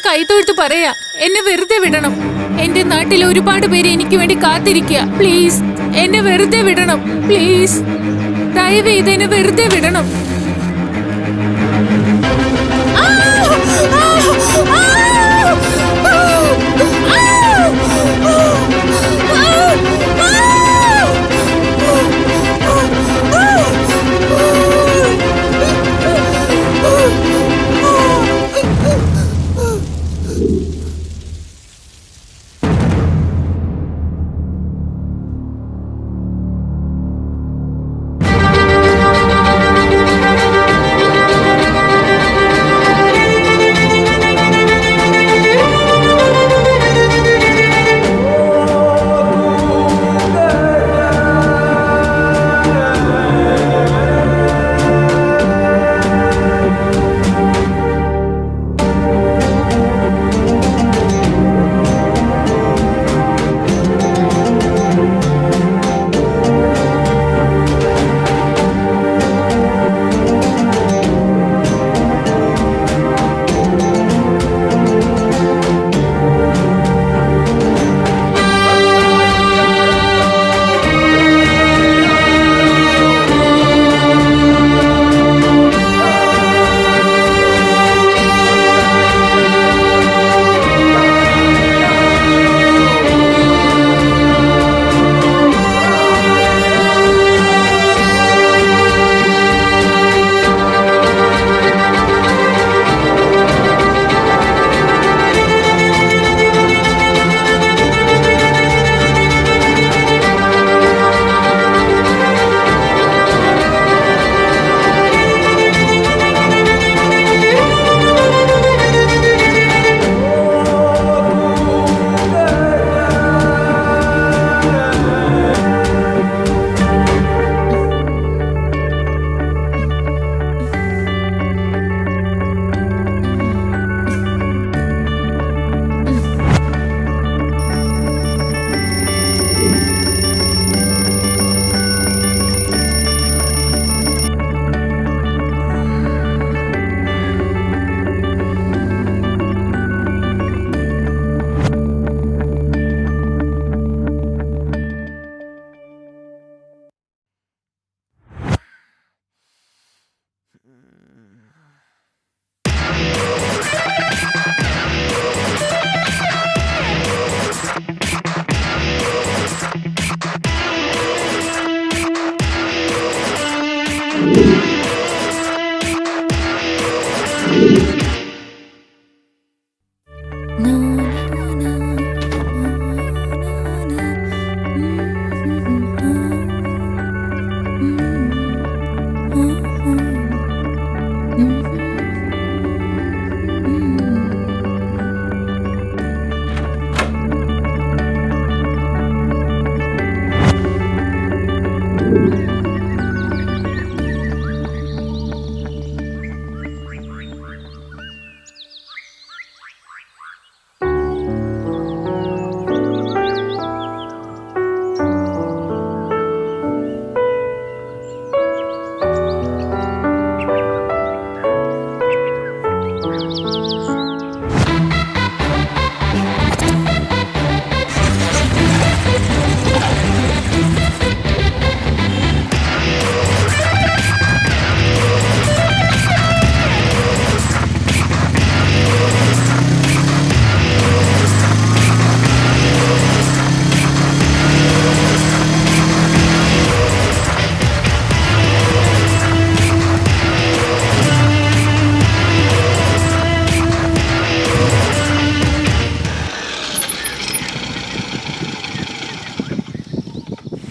കൈതൊഴുത്ത് പറയാ, എന്നെ വെറുതെ വിടണം. എന്റെ നാട്ടിൽ ഒരുപാട് പേര് എനിക്ക് വേണ്ടി കാത്തിരിക്കുക. പ്ലീസ് എന്നെ വെറുതെ വിടണം. പ്ലീസ് ദയവ് ചെയ്ത് എന്നെ വെറുതെ വിടണം.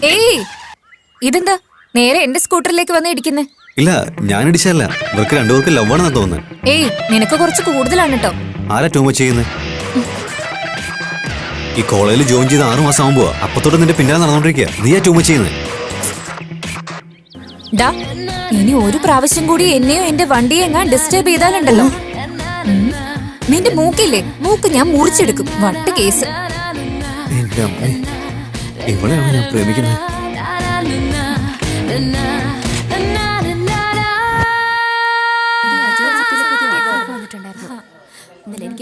ഏയ്, ഇതെന്താ നേരെ എന്റെ സ്കൂട്ടറിലേക്ക് വന്ന് ഇടിക്കുന്നേ? ഇല്ല, ഞാൻ ഇടിച്ചല്ല. ഇവർക്ക് രണ്ടുപേർക്ക് ലവ് ആണെന്ന് തോന്നുന്നത്. ഏയ്, നിനക്ക് കുറച്ച് കൂടുതലാണ് കേട്ടോ. ആരാ ടൂ മച്ച് ചെയ്യുന്നത്? ഈ കോളേജിൽ ജോയിൻ ചെയ്ത് 6 മാസം ആകുമ്പോ അപ്പത്തോട്ട് നിന്റെ പിന്നാലെ നടന്നോണ്ടിരിക്കുക. നീയാ ടൂ മച്ച് ചെയ്യുന്നത്. ഡാ, ഇനി ഒരു പ്രാവശ്യം കൂടി എന്നെയോ എന്റെ വണ്ടിയെ എങ്ങാൻ ഡിസ്റ്റർബ് ചെയ്താലുണ്ടല്ലോ, നിന്റെ മൂക്കില്ലേ, മൂക്ക് ഞാൻ മുറിച്ചെടുക്കും. വട്ട് കേസ്. എന്റെ അമ്മേ, ഇവളെയാണ് ഞാൻ പ്രേമിക്കുന്നത്.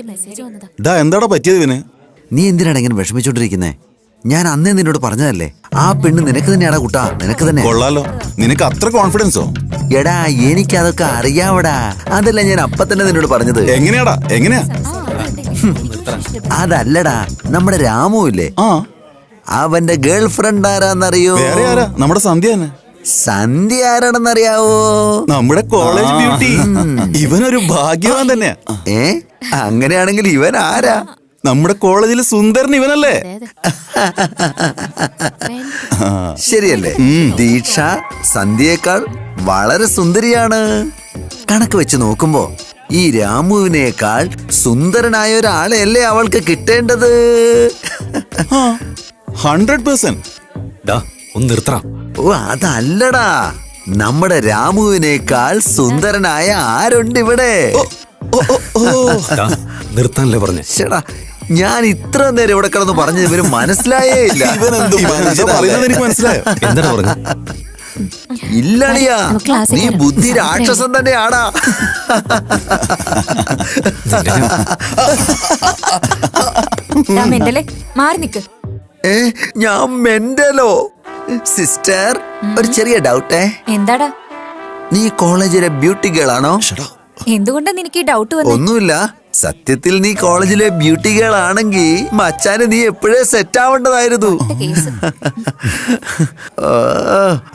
എനിക്ക് മെസ്സേജ് വന്നതാ. ഡാ എന്താടാ പറ്റിയത് ഇവന്? നീ എന്തിനാണ് ഇങ്ങനെ വിഷമിച്ചോണ്ടിരിക്കുന്നേ? ഞാൻ അന്നേ നിന്നോട് പറഞ്ഞതല്ലേ, ആ പെണ്ണ് നിനക്ക് തന്നെയാടാ കുട്ടാ, നിനക്ക് തന്നെ. കൊള്ളാലോ, നിനക്ക് അത്ര കോൺഫിഡൻസോ? എടാ എനിക്കതൊക്കെ അറിയാവടാ, അതല്ല ഞാൻ അപ്പൊ തന്നെ നിന്നോട് പറഞ്ഞത്. എങ്ങനെയാടാ, എങ്ങനെയാ? അതല്ലടാ, നമ്മുടെ രാമു ഇല്ലേ, ആ, അവന്റെ ഗേൾ ഫ്രണ്ട് ആരാന്നറിയോ? വേറെ ആരാ? നമ്മുടെ സന്ധ്യ തന്നെ. സന്ധ്യ ആരാണെന്നറിയാവോ? നമ്മുടെ കോളേജ് ബ്യൂട്ടി. ഇവനൊരു ഭാഗ്യവാൻ തന്നെയാ. അങ്ങനെയാണെങ്കിൽ ഇവൻ ആരാ? നമ്മുടെ കോളേജിലെ സുന്ദരൻ ഇവനല്ലേ? ശരിയല്ലേ? ദീക്ഷ സന്ധ്യയേക്കാൾ വളരെ സുന്ദരിയാണ്. കണക്ക് വെച്ച് നോക്കുമ്പോ ഈ രാമുവിനേക്കാൾ സുന്ദരനായ ഒരാളെയല്ലേ അവൾക്ക് കിട്ടേണ്ടത്? 100%. ഡാ ഒന്ന് നിർത്തറ. ഓ അതല്ലടാ, നമ്മുടെ രാമുവിനേക്കാൾ സുന്ദരനായ ആരുണ്ട് ഇവിടെ? ഡാ, നിർത്താനല്ലേ പറഞ്ഞേ? ചേടാ, ഞാൻ ഇത്ര നേരം ഇവിടെ കിടന്ന് പറഞ്ഞത് ഇവര് മനസ്സിലായേ ഇല്ല. പറയുന്നത് എനിക്ക് മനസ്സിലായോ? എന്താണ് പറഞ്ഞത്? ഇല്ലണിയാ, നീ ബുദ്ധി രാക്ഷസൻ തന്നെയാടാ. മെന്റലേ മാറി നിക്ക്. ഞാൻ മെന്റലോ? സിസ്റ്റർ, ഒരു ചെറിയ ഡൗട്ടേ. എന്താടാ? നീ കോളേജിലെ ബ്യൂട്ടി ഗേൾ ആണോ? എന്തുകൊണ്ടാ നിനക്ക് ഈ ഡൗട്ട് വന്നത്? ഒന്നുമില്ല, സത്യത്തിൽ നീ കോളേജിലെ ബ്യൂട്ടി ഗേൾ ആണെങ്കിൽ മച്ചാന് നീ എപ്പോഴേ സെറ്റ് ആവേണ്ടതായിരുന്നു.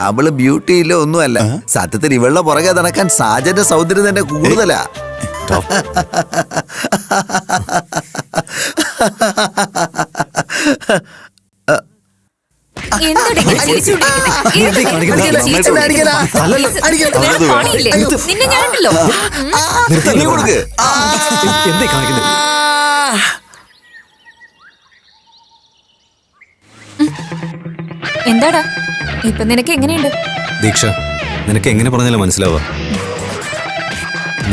അവള് ബ്യൂട്ടി ഇല്ല ഒന്നുമല്ല, സത്യത്തിൽ ഇവളുടെ പുറകെ നടക്കാൻ സാജന്റെ സൗന്ദര്യം തന്നെ കൂടുതലാ. എന്തുടെ ഇങ്ങനെ ചിരിച്ചുകൊണ്ടിരിക്കുന്നെ? നിന്നെ ഞാനുണ്ടല്ലോ. എന്തേ കാണിക്കുന്നത്? എന്താടാ ഇപ്പൊ നിനക്ക് എങ്ങനെയുണ്ട്? ദീക്ഷ, നിനക്ക് എങ്ങനെ പറഞ്ഞാലും മനസ്സിലാവുക.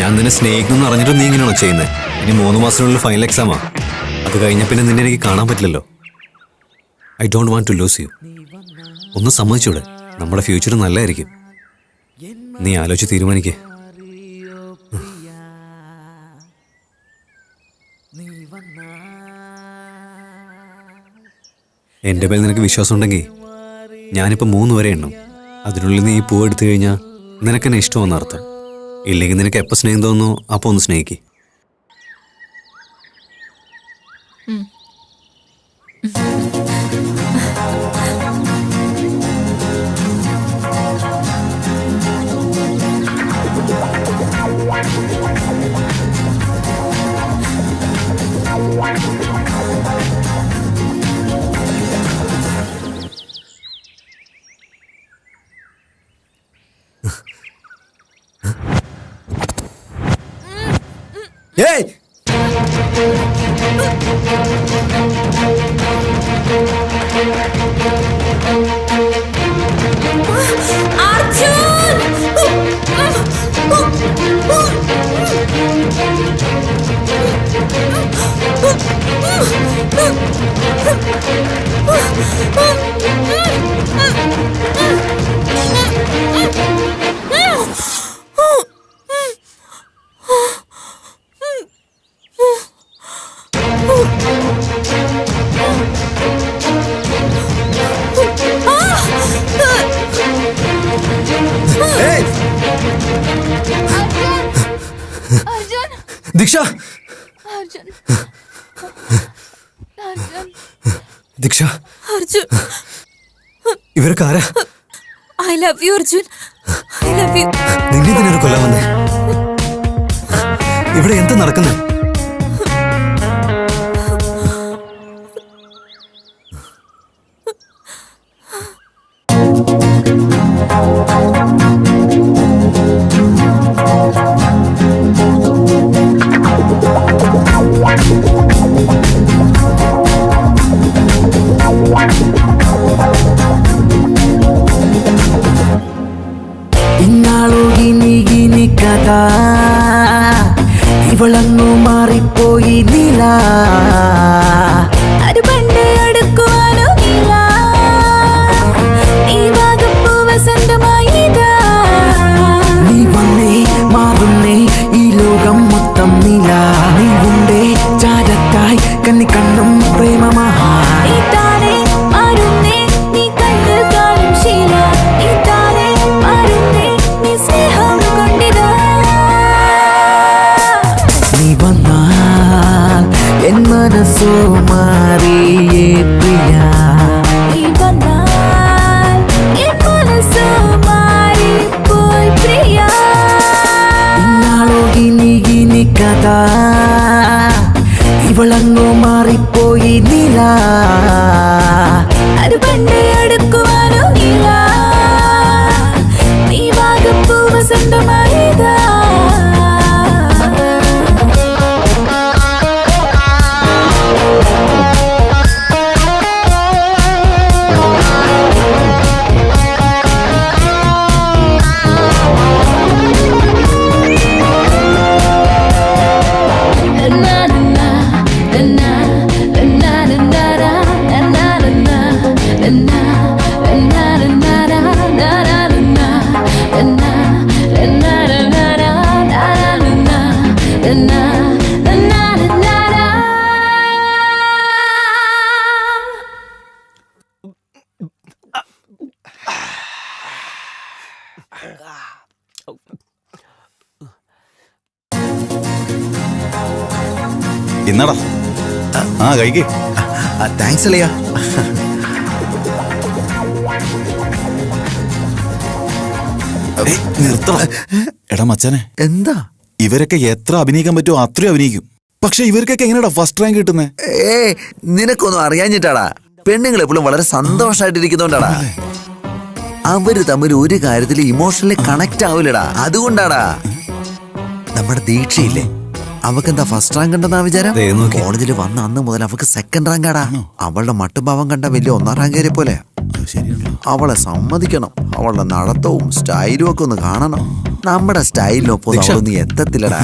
ഞാൻ നിന്നെ സ്നേഹിക്കുന്നു അറിഞ്ഞിട്ട് നീ ഇങ്ങനെയാണോ ചെയ്യുന്നത്? ഇനി 3 മാസത്തിനുള്ളിൽ ഫൈനൽ എക്സാമാ. അത് കഴിഞ്ഞ പിന്നെ നിന്നെ എനിക്ക് കാണാൻ പറ്റില്ലല്ലോ. I don't want to lose you. ഒന്ന് സമ്മതിച്ചൂടെ? നമ്മുടെ ഫ്യൂച്ചർ നല്ലതായിരിക്കും. നീ ആലോചിച്ച് തീരുമാനിക്കേ. എൻ്റെ മേൽ നിനക്ക് വിശ്വാസം ഉണ്ടെങ്കിൽ ഞാനിപ്പോൾ 3 വരെ എണ്ണും. അതിനുള്ളിൽ നീ ഈ പൂവ് എടുത്തു കഴിഞ്ഞാൽ നിനക്കെന്നെ ഇഷ്ടമെന്ന് അർത്ഥം. ഇല്ലെങ്കിൽ നിനക്ക് എപ്പോൾ സ്നേഹം തോന്നുന്നു അപ്പോൾ ഒന്ന് സ്നേഹിക്ക്. ഏയ്, ദീക്ഷ, ദീക്ഷ, അർജുൻ, ഇവരൊക്കെ ആരാ? I love you Arjun, I love you. നിന്നെ തന്നെയാണ് കൊല്ലാൻ വന്നേ. ഇവിടെ എന്താ നടക്കുന്നത്? ഇന്നാളൊഴിനി കഥ ഇവളങ്ങു മാറിപ്പോയി നില. അത് പണ്ട് അടുക്കുവാനോ ഇല്ല, ഈ ഭാഗപ്പൂ വസന്തമായിതാ. നീ വന്നേ മാറുന്നേ ഈ ലോകം മൊത്തം നില. നീ ഉണ്ടേ മനസ്സുമാറിയേ പ്രിയ ഇന്നാളോ ഗിനി കഥ ഇവളങ്ങോ മാറിപ്പോയി നില അത് പണ്ടേ അടുക്കുവാനോ ഇല്ല നീ വാഗപ്പൂ വസന്തമായതാ ഇന്നടാ ആ കഴിക്കേ. താങ്ക്സ് അളിയ. നിർത്തണം. എടാ മച്ചാനെ, എന്താ ഇവരൊക്കെ എത്ര അഭിനയിക്കാൻ പറ്റുമോ അത്രയും അഭിനയിക്കും. പക്ഷെ ഇവർക്കൊക്കെ എങ്ങനെയാ ഫസ്റ്റ് റാങ്ക് കിട്ടുന്നേ? നിനക്കൊന്നും അറിയാഞ്ഞിട്ടാടാ. പെണ്ണുങ്ങൾ എപ്പോഴും വളരെ സന്തോഷമായിട്ടിരിക്കുന്നോണ്ടാടാ. അവര് തമ്മിൽ ഒരു കാര്യത്തിൽ ഇമോഷണലി കണക്ട് ആവില്ലടാ. അതുകൊണ്ടാടാ. നമ്മുടെ ദീക്ഷയില്ലേ, അവക്കെന്താ ഫസ്റ്റ് റാങ്ക് ഉണ്ടെന്നാ വിചാരം? കോളേജിൽ വന്ന അന്ന് മുതൽ അവക്ക് സെക്കൻഡ് റാങ്ക് ആടാ. അവളുടെ മട്ടുഭാവം കണ്ട വലിയ ഒന്നാം റാങ്കേരെ പോലെ. അവളെ സമ്മതിക്കണം. അവളുടെ നടത്തവും സ്റ്റൈലും ഒക്കെ ഒന്ന് കാണണം. നമ്മുടെ സ്റ്റൈലിനൊപ്പം അവളൊന്നും എത്തത്തില്ലടാ.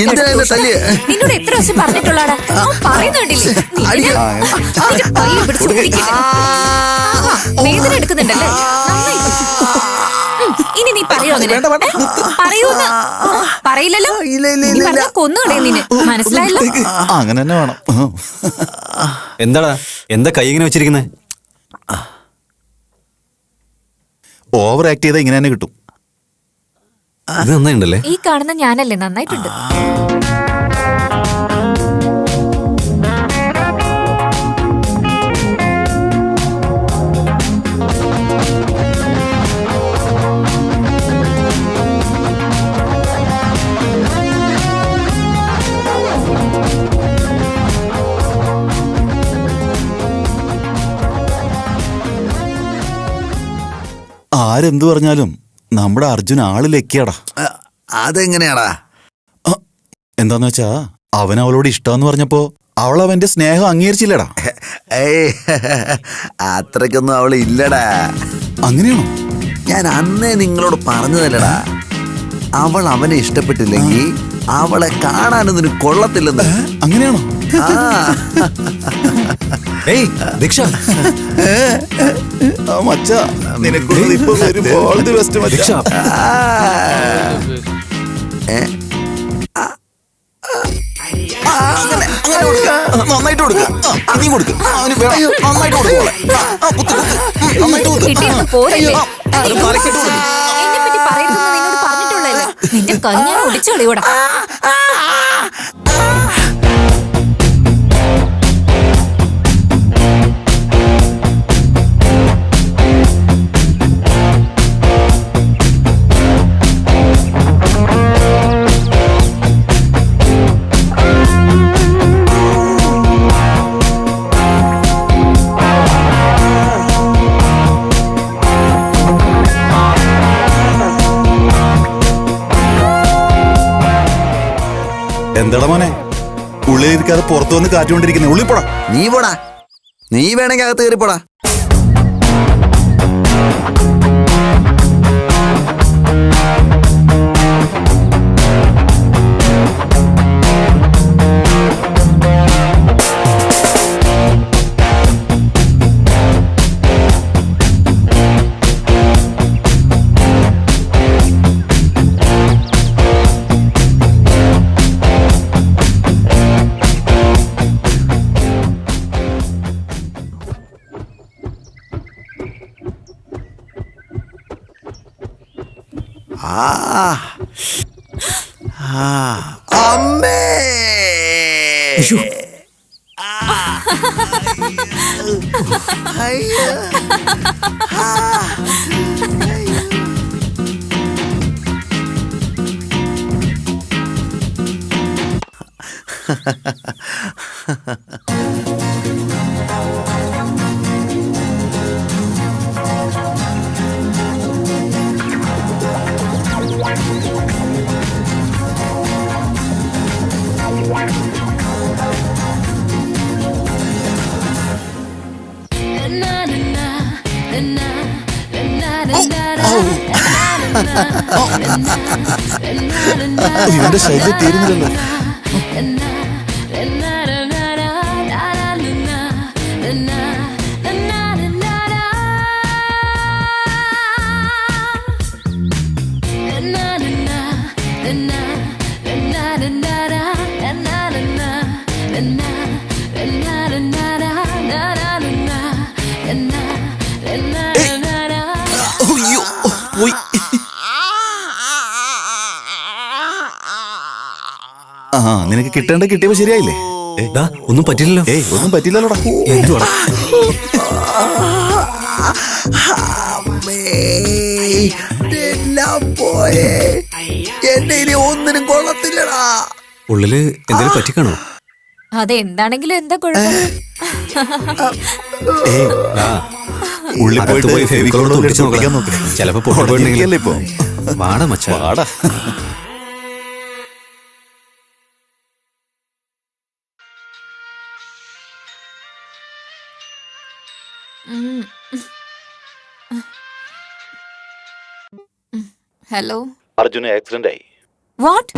എന്തിനാ തല്ലിയ? നിന്നോട് എത്ര ദിവസം പറഞ്ഞിട്ടുള്ളാടാ? വേദന എടുക്കുന്നുണ്ടല്ലേ? ഇനി നീ പറയോ? പറയൂന്ന് പറയില്ലല്ലോ. കൊന്നുകളയും നിന്നെ, മനസ്സിലായല്ലോ? അങ്ങനെ തന്നെ വേണം. എന്താടാ, എന്താ കൈ ഇങ്ങനെ വെച്ചിരിക്കുന്നേ? ഓവർ ആക്ട് ചെയ്താൽ ഇങ്ങനെ തന്നെ കിട്ടും. ഇത് നന്നായിണ്ടല്ലേ? ഈ കാണുന്ന ഞാനല്ലേ? നന്നായിട്ടുണ്ട്. ആരെന്തു പറഞ്ഞാലും നമ്മുടെ അർജുൻ ആള് ലക്കിയാടാ. അതെങ്ങനെയാടാ? എന്താന്ന് വെച്ചാ അവൻ അവളോട് ഇഷ്ടാന്ന് പറഞ്ഞപ്പോ അവൾ അവന്റെ സ്നേഹം അംഗീകരിച്ചില്ലടാ. അത്രയ്ക്കൊന്നും അവള് ഇല്ലടാ. അങ്ങനെയാണോ? ഞാൻ അന്നേ നിങ്ങളോട് പറഞ്ഞതല്ലടാ, അവൾ അവനെ ഇഷ്ടപ്പെട്ടില്ലെങ്കിൽ അവളെ കാണാനൊന്നും കൊള്ളത്തില്ലെന്ന്. അങ്ങനെയാണോ? ഏയ് ദീക്ഷ, മച്ചാ നിനക്കുള്ളത് ഇപ്പൊ വരുമ്പോ all the best മച്ചാ. ദീക്ഷ, നന്നായിട്ട് കൊടുക്ക. നീ കൊടുക്ക. അവന് വേണം. നന്നായിട്ട് കൊടുക്കോളെ. കിട്ടിയൊന്നും പോരല്ലേ? എന്നെപ്പറ്റി പറയരുതെന്ന് നിന്നോട് പറഞ്ഞിട്ടുള്ളല്ലേ? നിന്റെ കൈ ഞാൻ ഒടിച്ചു കളിയോടാ. എന്താടാ മോനെ, ഉള്ളിലിരിക്കാതെ പുറത്തു വന്ന് കാറ്റുകൊണ്ടിരിക്കുന്നേ? ഉള്ളിൽ പോടാ. നീ പോടാ. നീ വേണമെങ്കിൽ അകത്ത് കയറിപ്പോടാ. അമ്മേ അയ്യോ. ഇവന്റെ ശൈലി തീരുന്നില്ലല്ലോ. അയ്യോ, പോയി. ആ നിനക്ക് കിട്ടേണ്ട കിട്ടിയപ്പോ ശരിയായില്ലേ? ഡാ, ഒന്നും പറ്റില്ലല്ലോ. ഏയ് ഒന്നും പറ്റില്ലല്ലോടാ. എന്തുവാടാ? അമ്മേ, എല്ലാം പോയേ. എന്നെ ഇനി ഒന്നിനും കൊള്ളത്തില്ലടാ. ഉള്ളില് എന്തെങ്കിലും പറ്റിക്കാണോ? അതെന്താണെങ്കിലും എന്താ കുഴപ്പം? ഏയ് ഡാ, ഉള്ളിൽ അകത്ത് പോയിട്ട് പോയി ഫെവിക്കോൾ ഒന്ന് ഒട്ടിച്ച് ഒട്ടിക്കാൻ നോക്ക്. നോക്ക്. ചിലപ്പോ പൊട്ടിപ്പോയിട്ടുണ്ടെങ്കിൽ ഇപ്പൊ വാടാ മച്ചാ. വാടാ. ഹലോ, അർജുന് ആക്സിഡന്റ് ആയി. വാട്ട്?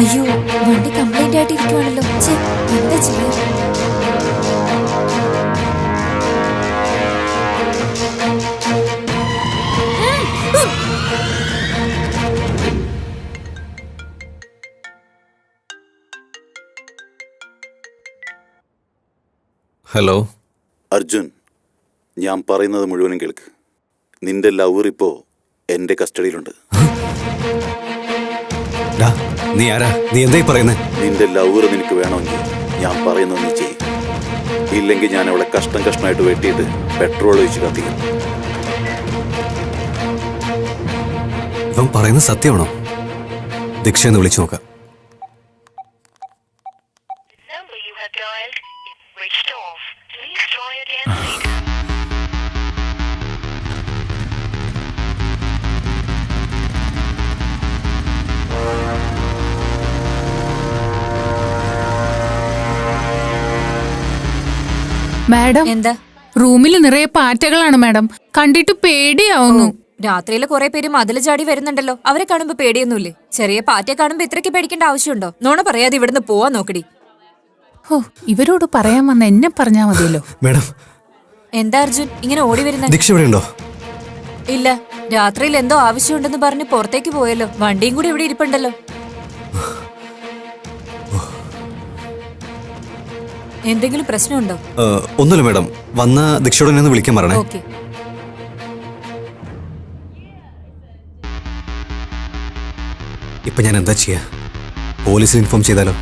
അയ്യോ, വണ്ടി കംപ്ലൈന്റ് ആയിട്ട് ഇരിക്കുവാണല്ലോ. ഛെ, എന്താ ചെയ്യാ? ഹലോ അർജുൻ, ഞാൻ പറയുന്നത് മുഴുവനും കേൾക്ക്. നിന്റെ ലവർ ഇപ്പോ എന്റെ കസ്റ്റഡിയിലുണ്ട്. ഡാ, നീ ആരാ? നീ എന്തായി പറയുന്നേ? നിന്റെ ലവർ നിനക്ക് വേണമെങ്കിൽ ഞാൻ പറയുന്നത് നീ ചെയ്യും. ഇല്ലെങ്കിൽ ഞാൻ അവളെ കഷ്ടം കഷ്ടമായിട്ട് വെട്ടിയിട്ട് പെട്രോൾ ഒഴിച്ച് കത്തിക്കും. ഇവൻ പറയുന്നത് സത്യമാണോ? ദീക്ഷ എന്ന് വിളിച്ചു നോക്കാം. number you have dialed is switched off. Please try again later. Madam, എന്താ? റൂമിൽ നിറയെ പാറ്റകളാണ് മാഡം. കണ്ടിട്ട് പേടിയാവുന്നു. രാത്രിയില് കുറെ പേര് മതില് ചാടി വരുന്നുണ്ടല്ലോ. അവരെ കാണുമ്പോ പേടിയൊന്നുമില്ലേ? ചെറിയ പാറ്റയെ കാണുമ്പോ ഇത്രയ്ക്ക് പേടിക്കേണ്ട ആവശ്യമുണ്ടോ? നോണ പറയാതെ ഇവിടുന്ന് പോവാൻ നോക്കടി. ഓ, ഇവരോട് പറയാൻ വന്ന എന്നെ പറഞ്ഞാ മതിയല്ലോ. മേഡം, എന്താ അർജുൻ ഇങ്ങനെ ഓടി വരുന്ന? ദീക്ഷ ഇവിടെ ഉണ്ടോ? ഇല്ല, രാത്രിയിൽ എന്തോ ആവശ്യമുണ്ടെന്ന് പറഞ്ഞ് പുറത്തേക്ക് പോയല്ലോ. വണ്ടിയും കൂടി ഇവിടെ ഇരിപ്പുണ്ടല്ലോ. എന്തെങ്കിലും പ്രശ്നമുണ്ടോ? ഒന്നുമില്ല മേഡം. വന്ന ദീക്ഷയോട് എന്നെ ഒന്ന് വിളിക്കാൻ പറയണേ. ഓക്കെ. ഇപ്പൊ ഞാൻ എന്താ ചെയ്യാ? പോലീസിൽ ഇൻഫോം ചെയ്താലോ?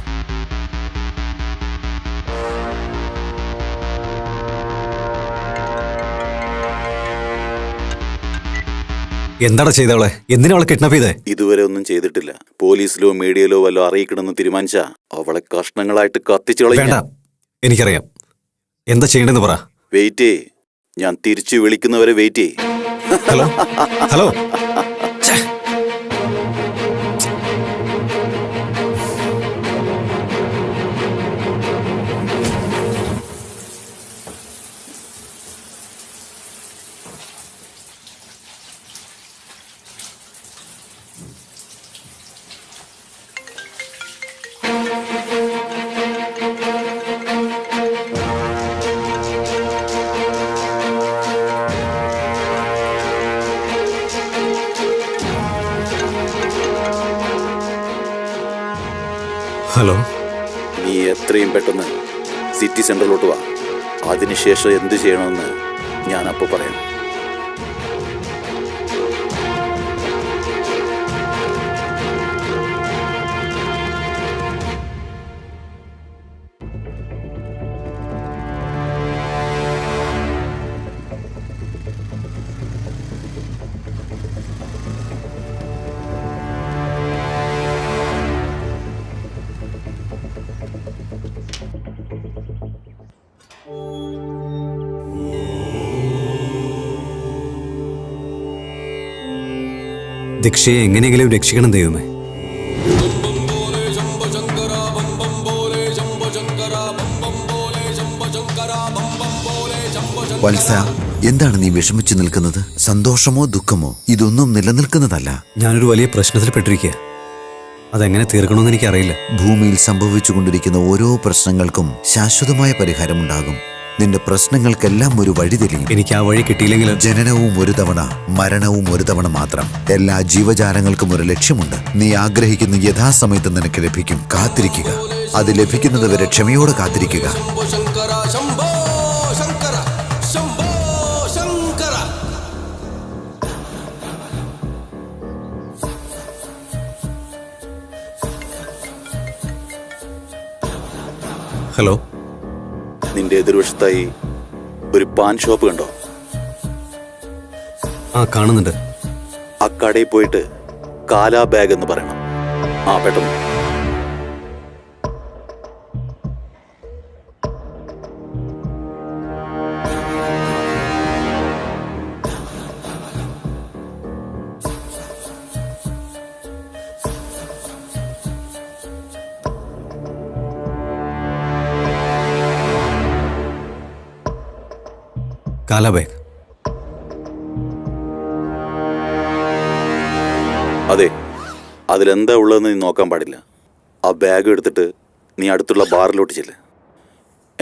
എന്താടാ ചെയ്തവളെ? എന്തിനാ അവളെ കിഡ്നാപ്പ് ചെയ്തേ? ഇതുവരെ ഒന്നും ചെയ്തിട്ടില്ല. പോലീസിലോ മീഡിയയിലോ വല്ലോ അറിയിക്കണമെന്ന് തീരുമാനിച്ചാ അവളെ കഷ്ണങ്ങളായിട്ട് കത്തിച്ചു വേണ്ട, കളയാം. എനിക്കറിയാം. എന്താ ചെയ്യണ്ടെന്ന് പറ. വെയിറ്റ് ചെയ്യ്, ഞാൻ തിരിച്ചു വിളിക്കുന്നവരെ വെയിറ്റ് ചെയ്യ്. Hello hello. ഛെ. ഹലോ. നീ എത്രയും പെട്ടെന്ന് സിറ്റി സെന്ററിലോട്ട് വാ. അതിനുശേഷം എന്ത് ചെയ്യണമെന്ന് ഞാൻ അപ്പോൾ പറയാം. ദീക്ഷയെ എങ്ങനെയെങ്കിലും രക്ഷിക്കണം ദൈവമേ. വത്സ, എന്താണ് നീ വിഷമിച്ചു നിൽക്കുന്നത്? സന്തോഷമോ ദുഃഖമോ ഇതൊന്നും നിലനിൽക്കുന്നതല്ല. ഞാനൊരു വലിയ പ്രശ്നത്തിൽ പെട്ടിരിക്കുക. അതെങ്ങനെ തീർക്കണമെന്ന് എനിക്കറിയില്ല. ഭൂമിയിൽ സംഭവിച്ചുകൊണ്ടിരിക്കുന്ന ഓരോ പ്രശ്നങ്ങൾക്കും ശാശ്വതമായ പരിഹാരമുണ്ടാകും. നിന്റെ പ്രശ്നങ്ങൾക്കെല്ലാം ഒരു വഴി തെളിയും. എനിക്ക് ആ വഴി കിട്ടിയില്ലെങ്കിൽ ജനനവും ഒരു തവണ, മരണവും ഒരു തവണ മാത്രം. എല്ലാ ജീവജാലങ്ങൾക്കും ഒരു ലക്ഷ്യമുണ്ട്. നീ ആഗ്രഹിക്കുന്ന യഥാസമയത്ത് നിനക്ക് ലഭിക്കും. കാത്തിരിക്കുക. അത് ലഭിക്കുന്നത് വരെ ക്ഷമയോടെ കാത്തിരിക്കുക. ഹലോ, നിന്റെ എതിർവശത്തായി ഒരു പാൻ ഷോപ്പ് കണ്ടോ? ആ കാണുന്നുണ്ട്. ആ കടയിൽ പോയിട്ട് കാലാ ബാഗ് എന്ന് പറയണം. ആ പെട്ടെന്ന്. കാലാ ബാഗ്. അതെ, അതിലെന്താ ഉള്ളതെന്ന് നീ നോക്കാൻ പാടില്ല. ആ ബാഗ് എടുത്തിട്ട് നീ അടുത്തുള്ള ബാറിലോട്ട് ചെല്ല്.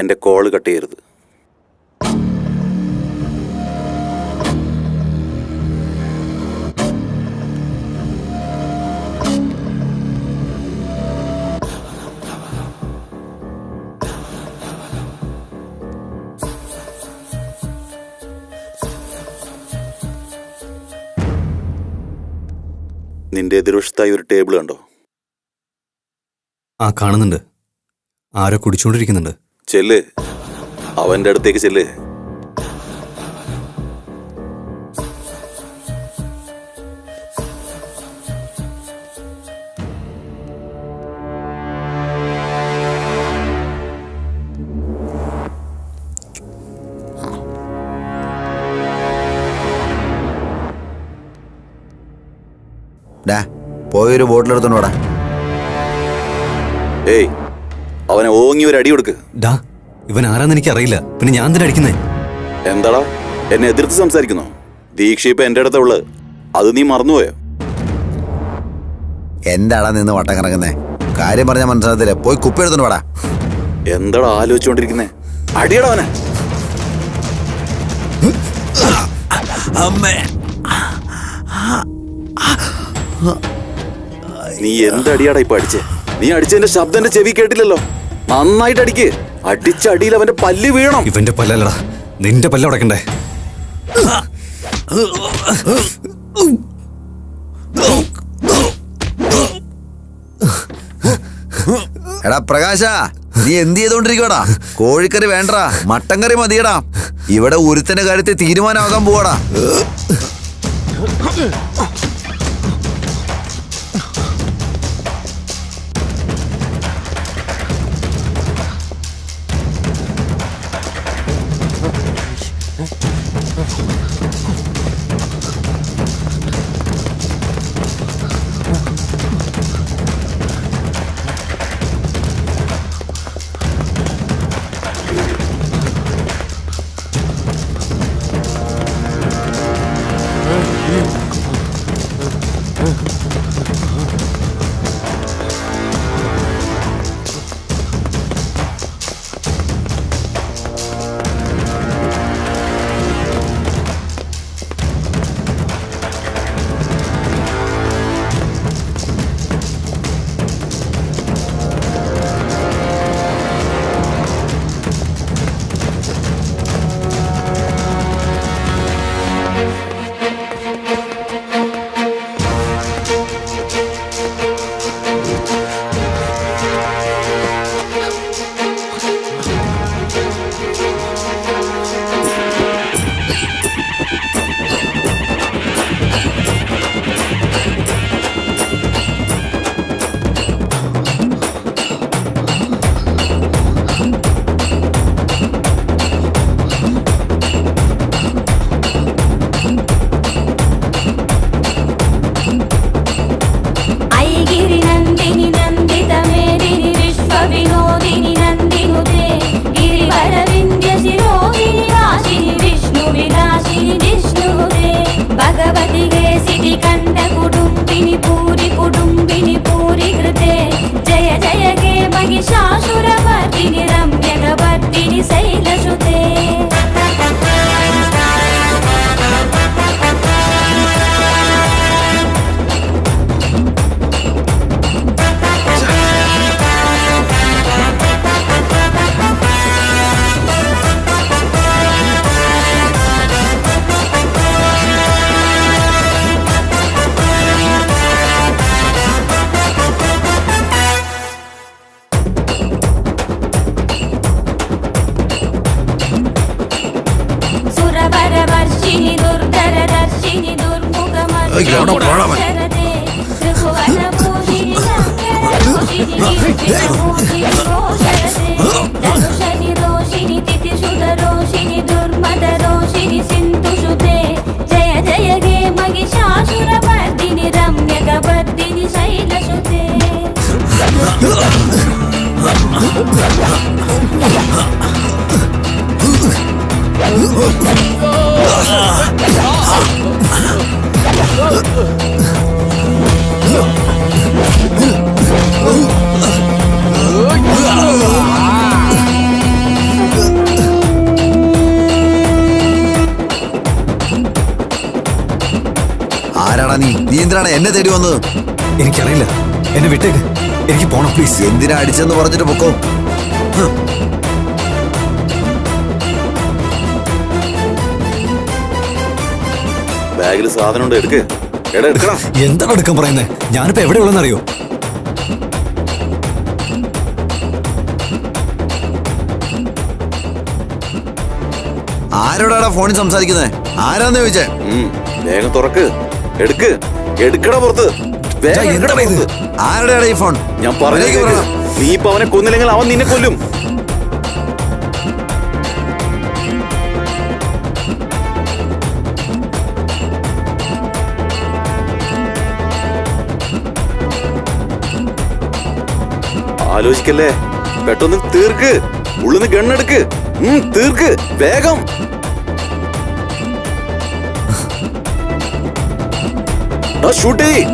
എൻ്റെ കോള് കട്ട് ചെയ്യരുത്. നിന്റെ എതിർവശത്തായി ഒരു ടേബിൾ കണ്ടോ? ആ കാണുന്നുണ്ട്. ആരോ കുടിച്ചുകൊണ്ടിരിക്കുന്നുണ്ട്. ചെല്ല്, അവൻ്റെ അടുത്തേക്ക് ചെല്ല്. പോയൊരു ബോട്ടിലെടുത്തോണ്ടാ. ഏയ്, അവനെ ഓങ്ങി ഒരു അടി കൊടുക്ക്. ഡാ, ഇവൻ ആരാന്ന് എനിക്ക് അറിയില്ല. പിന്നെ ഞാൻ തന്നെ അടിക്കുന്നേ. എന്താടാ, എന്നെ എതിർത്ത് സംസാരിക്കുന്നോ? ദീക്ഷ ഇപ്പൊ എന്റെ അടുത്ത ഉള്ളത്, അത് നീ മറന്നുപോയോ? എന്താടാ നിന്ന് വട്ടം കറങ്ങുന്നേ? കാര്യം പറഞ്ഞാൽ മനസ്സിലാകത്തില്ലേ? പോയി കുപ്പി എടുത്തോണ്ട് വാടാ. എന്താടാ ആലോചിച്ചുകൊണ്ടിരിക്കുന്നേ? അടിയടാ അവനെ. നീ എന്തടിയാടാ ഇപ്പൊ അടിച്ചേ? നീ അടിച്ചതിന്റെ ശബ്ദം എന്റെ ചെവി കേട്ടില്ലല്ലോ. നന്നായിട്ട് അടിക്ക്. അടിച്ച അടിയിൽ അവന്റെ പല്ല് വീഴണം. ഇവന്റെ പല്ലല്ലടാ, നിന്റെ പല്ല് ഉടക്കണ്ടേ? എടാ പ്രകാശ, നീ എന്ത് ചെയ്തോണ്ടിരിക്കടാ? കോഴിക്കറി വേണ്ടടാ, മട്ടൻ കറി മതിയടാ. ഇവിടെ ഒരുത്തന്റെ കാര്യത്തിൽ തീരുമാനമാകാൻ പോവാടാ. महिषासुरमर्दिनि रम्यकपर्दिनि शैलसुते सुरवरवर्षिणि दुर्धरदर्शिनि दुर्मुखमर्दिनि त्रिभुवनभूषिणि शङ्करभूषिणि गिरिजमोहिनि घोषरते धनुषनि रोषिणि तिथिसुधरोषिणि दुर्मदरोषिणि सिन्धुसुते जय जय हे महिषासुरमर्दिनि रम्यकपर्दिनि शैलसुते ആരാടാ നീ എന്തിനാണ് എന്നെ തേടി വന്നത്? എനിക്കറിയില്ല, എന്നെ വിട്ടേക്ക്, എനിക്ക് പോണം പ്ലീസ്. എന്തിനാ അടിച്ചെന്ന് പറഞ്ഞിട്ട് പൊക്കോ. ബാഗിൽ സാധനം ഉണ്ട്, എടുക്ക്. എടാ എടുക്കണം. എന്താണ് എടുക്കാൻ പറയുന്നേ? ഞാനിപ്പോ എവിടെയുള്ളതെന്ന് അറിയോ? ആരോടാടാ ഫോണിൽ സംസാരിക്കുന്നേ? ആരാന്ന് ചോദിച്ചേ? വേഗം തുറക്ക്, എടുക്ക്, എടുക്കട പുറത്ത്. വേഗം എടുക്കടാ പുറത്ത്. ആരുടെയാടാ ഈ ഫോൺ? ഞാൻ പറഞ്ഞേക്ക്, നീ ഇപ്പൊ അവനെ കൊന്നില്ലെങ്കിൽ അവൻ നിന്നെ കൊല്ലും. ആലോചിക്കല്ലേ, പെട്ടെന്ന് തീർക്ക്. ഉള്ളിന്ന് ഗണ്ണെടുക്ക്, തീർക്ക് വേഗം. ഷൂട്ട് ചെയ്യ്.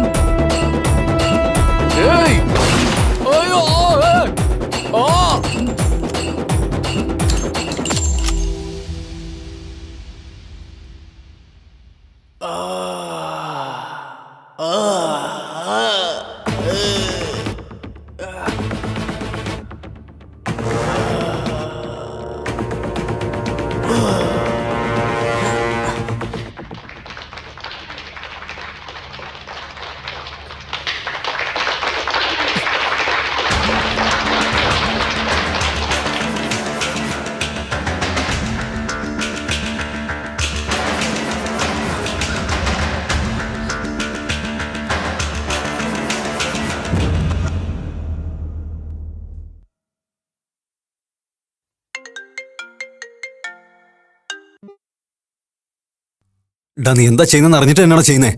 ഡാ, നീ എന്താ ചെയ്യുന്നെന്ന് അറിഞ്ഞിട്ട് എന്നാണോ ചെയ്യുന്നേ?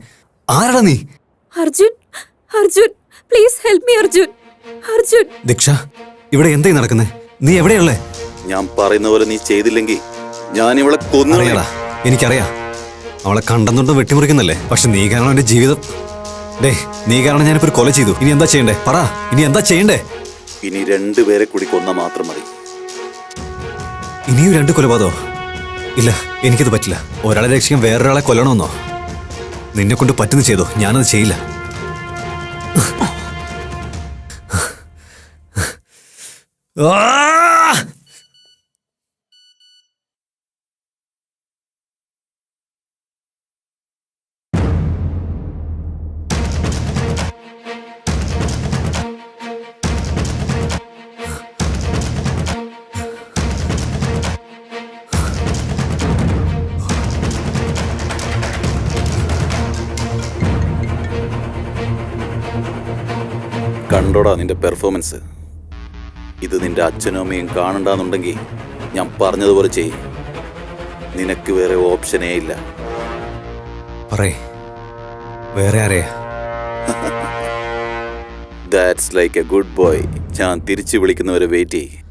ആരാടാ നീ? Arjun, Arjun, please help me Arjun. Arjun. Diksha, ഇവിടെ എന്തായി നടക്കുന്നേ? നീ എവിടെയുള്ളേ? ഞാൻ പറയുന്ന പോലെ നീ ചെയ്തില്ലെങ്കിൽ ഞാൻ ഇവളെ കൊന്നു. അറിയാടാ, എനിക്കറിയാം. അവളെ കണ്ടെന്നുണ്ട് വെട്ടിമുറിക്കുന്നല്ലേ. പക്ഷെ നീ കാരണം എന്റെ ജീവിതം. ഡേ, നീ കാരണം ഞാനിപ്പോ ഒരു കൊല ചെയ്തു. ഇനി എന്താ ചെയ്യണ്ടേ? പറ, ഇനി എന്താ ചെയ്യണ്ടേ? ഇനി രണ്ടുപേരെ കൂടി കൊന്ന മാത്രം മതി. ഇനിയും 2 കൊലപാതകോ? ഇല്ല, എനിക്കത് പറ്റില്ല. ഒരാളെ രക്ഷിക്കാൻ വേറൊരാളെ കൊല്ലണമെന്നോ? നിന്നെ കൊണ്ട് പറ്റുന്ന ചെയ്തോ, ഞാനത് ചെയ്യില്ല. കണ്ടോടാ നിന്റെ പെർഫോമൻസ്. ഇത് നിന്റെ അച്ഛനും അമ്മയും കാണണ്ടെന്നുണ്ടെങ്കിൽ ഞാൻ പറഞ്ഞതുപോലെ ചെയ്യും. നിനക്ക് വേറെ ഓപ്ഷനേ ഇല്ല. പറയേ, വേറെ ആരെയാ? That's like A good boy. ഞാൻ തിരിച്ചു വിളിക്കുന്നവരെ വെയിറ്റ് ചെയ്യും.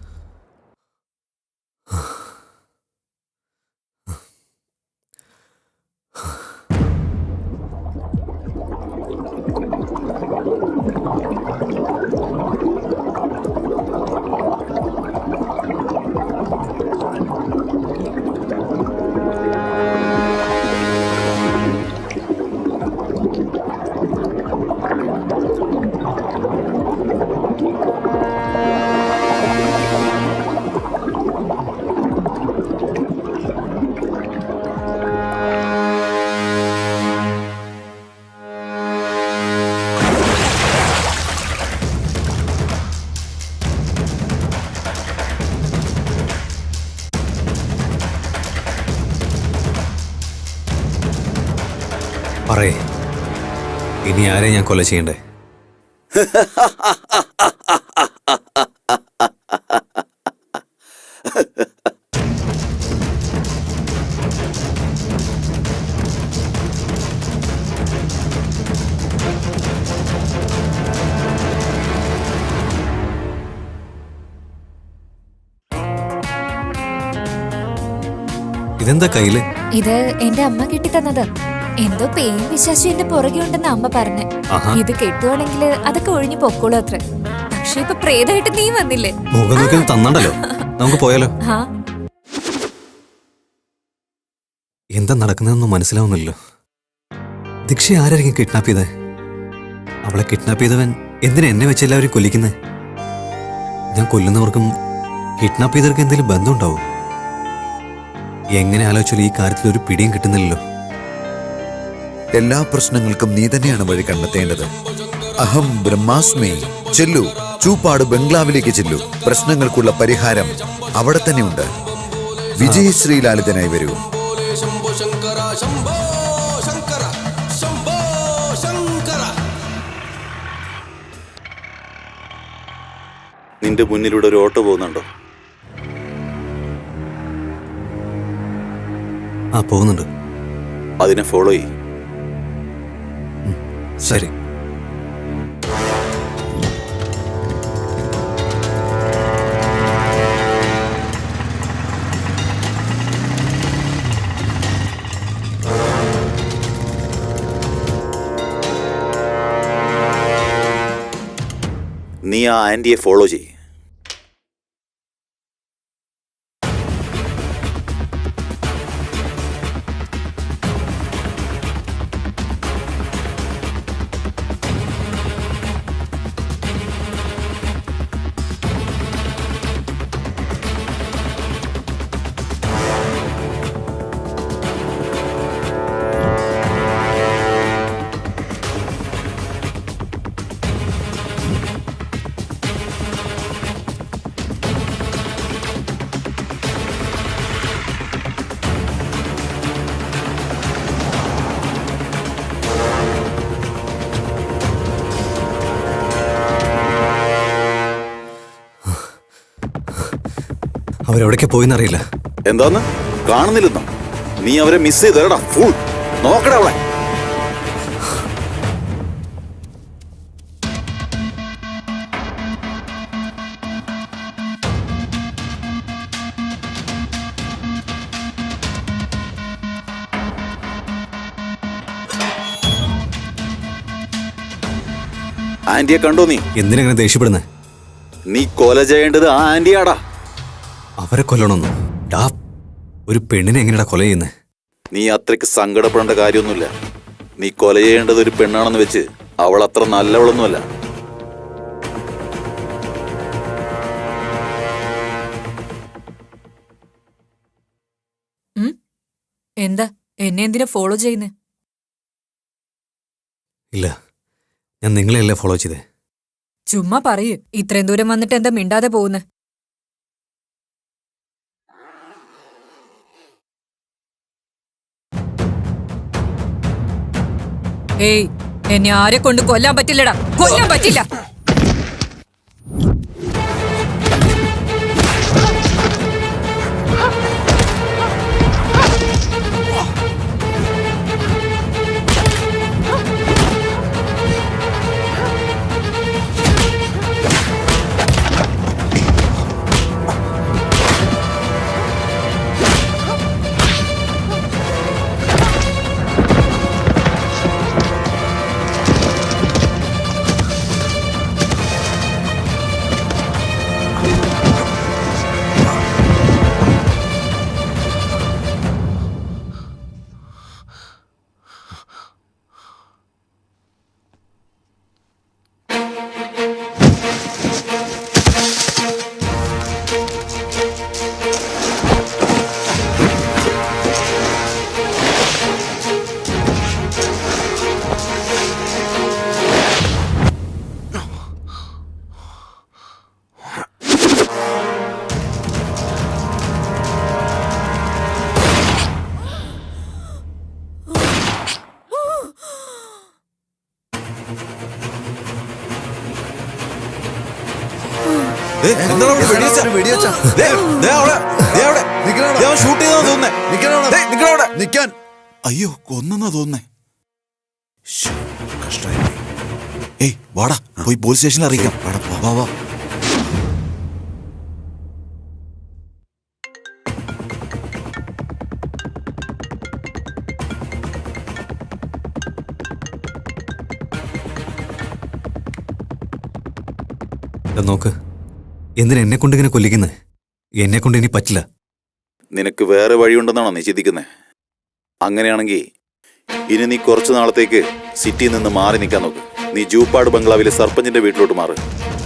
പറയേ, ഇനി ആരെ ഞാൻ കൊല ചെയ്യണ്ടേ? ഇതെന്താ കയ്യില്? ഇത് എന്റെ അമ്മ കെട്ടിത്തന്നത്. എന്തോ പേയും വിശ്വാസം എന്റെ പുറകെ ഉണ്ടെന്ന് അമ്മ പറഞ്ഞേ. ആഹാ. ഇത് കെട്ടുവാണെങ്കിൽ അതൊക്കെ ഒഴിഞ്ഞു പൊക്കോളൂ അത്ര. പക്ഷെ ഇപ്പൊ പ്രേതമായിട്ട് നീ വന്നില്ലേ? മുഖം നോക്കി തന്നണ്ടല്ലോ, നമുക്ക് പോയാലോ? ആ എന്താ നടക്കുന്നതെന്ന് മനസ്സിലാവുന്നില്ലല്ലോ. ദീക്ഷ ആരായിരിക്കും കിഡ്നാപ്പ് ചെയ്തേ? അവളെ കിഡ്നാപ്പ് ചെയ്തവൻ എന്തിനാ എന്നെ വെച്ച് എല്ലാവരും കൊല്ലിക്കുന്നേ? ഞാൻ കൊല്ലുന്നവർക്കും കിഡ്നാപ്പ് ചെയ്തവർക്ക് എന്തെങ്കിലും ബന്ധമുണ്ടാവും? എങ്ങനെ ആലോചിച്ചാലും ഈ കാര്യത്തിൽ ഒരു പിടിയും കിട്ടുന്നില്ലല്ലോ. എല്ലാ പ്രശ്നങ്ങൾക്കും നീ തന്നെയാണ് വഴി കണ്ടെത്തേണ്ടത്. അഹം ബ്രഹ്മാസ്മി. ചെല്ലു, ചൂപ്പാട് ബംഗ്ലാവിലേക്ക് ചെല്ലു. പ്രശ്നങ്ങൾക്കുള്ള പരിഹാരം അവിടെ തന്നെയുണ്ട്. വിജയശ്രീലാളിതനായി വരൂ. നിന്റെ മുന്നിലൂടെ ഒരു ഓട്ടോ പോകുന്നുണ്ടോ? ആ, പോകുന്നുണ്ട്. അതിനെ ഫോളോ ചെയ്യ്. ശരി. നീ ആ ആൻറ്റിയെ ഫോളോ ചെയ്യ്. അവരെവിടേക്കാ പോയിന്നറിയില്ല. എന്താന്ന് കാണുന്നില്ലെന്നോ? നീ അവരെ മിസ് ചെയ്തേടാ ഫുൾ. നോക്കടാ അവളെ. ആന്റിയെ കണ്ടോ നീ? എന്തിനെങ്ങനെ ദേഷ്യപ്പെടുന്നേ? നീ കൊല ചെയ്യേണ്ടത് ആ ആന്റിയാടാ. അവരെ കൊല്ലണമെന്നോ? ഡാ, ഒരു പെണ്ണിനെ എങ്ങനെയാ കൊല ചെയ്യുന്നേ? നീ അത്രയ്ക്ക് സങ്കടപ്പെടേണ്ട കാര്യമൊന്നുമില്ല. നീ കൊല ചെയ്യേണ്ടത് ഒരു പെണ്ണാണെന്ന് വെച്ച് അവൾ അത്ര നല്ലവളൊന്നുമല്ല. എന്താ എന്നെ എന്തിനാ ഫോളോ ചെയ്യുന്നേ? ഇല്ല, ഞാൻ നിങ്ങളെയല്ലേ ഫോളോ ചെയ്തേ. ചുമ്മാ പറയൂ. ഇത്രയും ദൂരം വന്നിട്ട് എന്താ മിണ്ടാതെ പോകുന്നേ? ഏയ്, എന്നെ ആരെ കൊണ്ട് കൊല്ലാൻ പറ്റില്ലടാ. കൊല്ലാൻ പറ്റില്ല. എന്താണ് അവിടെ വെടിവെച്ച? വെടിവെച്ച. ദേ, ദേ അവിടെ, ദേ അവിടെ. നിക്കണവിടെ. ദേ അവൻ ഷൂട്ട് ചെയ്താ തോന്നുന്നേ. നിക്കണവിടെ. ദേ, നിക്കണവിടെ. നിക്കാൻ. അയ്യോ കൊന്നെന്നാ തോന്നുന്നേ. കഷ്ടായി. ഏയ് വാടാ, പോയി പോലീസ് സ്റ്റേഷനിൽ അറിയിക്കാം. വാടാ, വാ വാ. നോക്ക്, എന്തിനാ എന്നെ കൊണ്ട് ഇങ്ങനെ കൊല്ലിക്കുന്നത്? എന്നെ കൊണ്ട് ഇനി പറ്റില്ല. നിനക്ക് വേറെ വഴിയുണ്ടെന്നാണോ നീ ചിന്തിക്കുന്നത്? അങ്ങനെയാണെങ്കിൽ ഇനി നീ കുറച്ചു നാളത്തേക്ക് സിറ്റിയിൽ നിന്ന് മാറി നിൽക്കാൻ നോക്ക്. നീ ജൂപ്പാട് ബംഗ്ലാവിലെ സർപ്പഞ്ചിന്റെ വീട്ടിലോട്ട് മാറ്.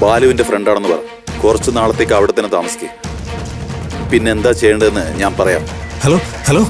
ബാലുവിന്റെ ഫ്രണ്ടാണെന്ന് പറ. കുറച്ചു നാളത്തേക്ക് അവിടെ തന്നെ താമസിക്കുക. പിന്നെ എന്താ ചെയ്യേണ്ടതെന്ന് ഞാൻ പറയാം. ഹലോ ഹലോ,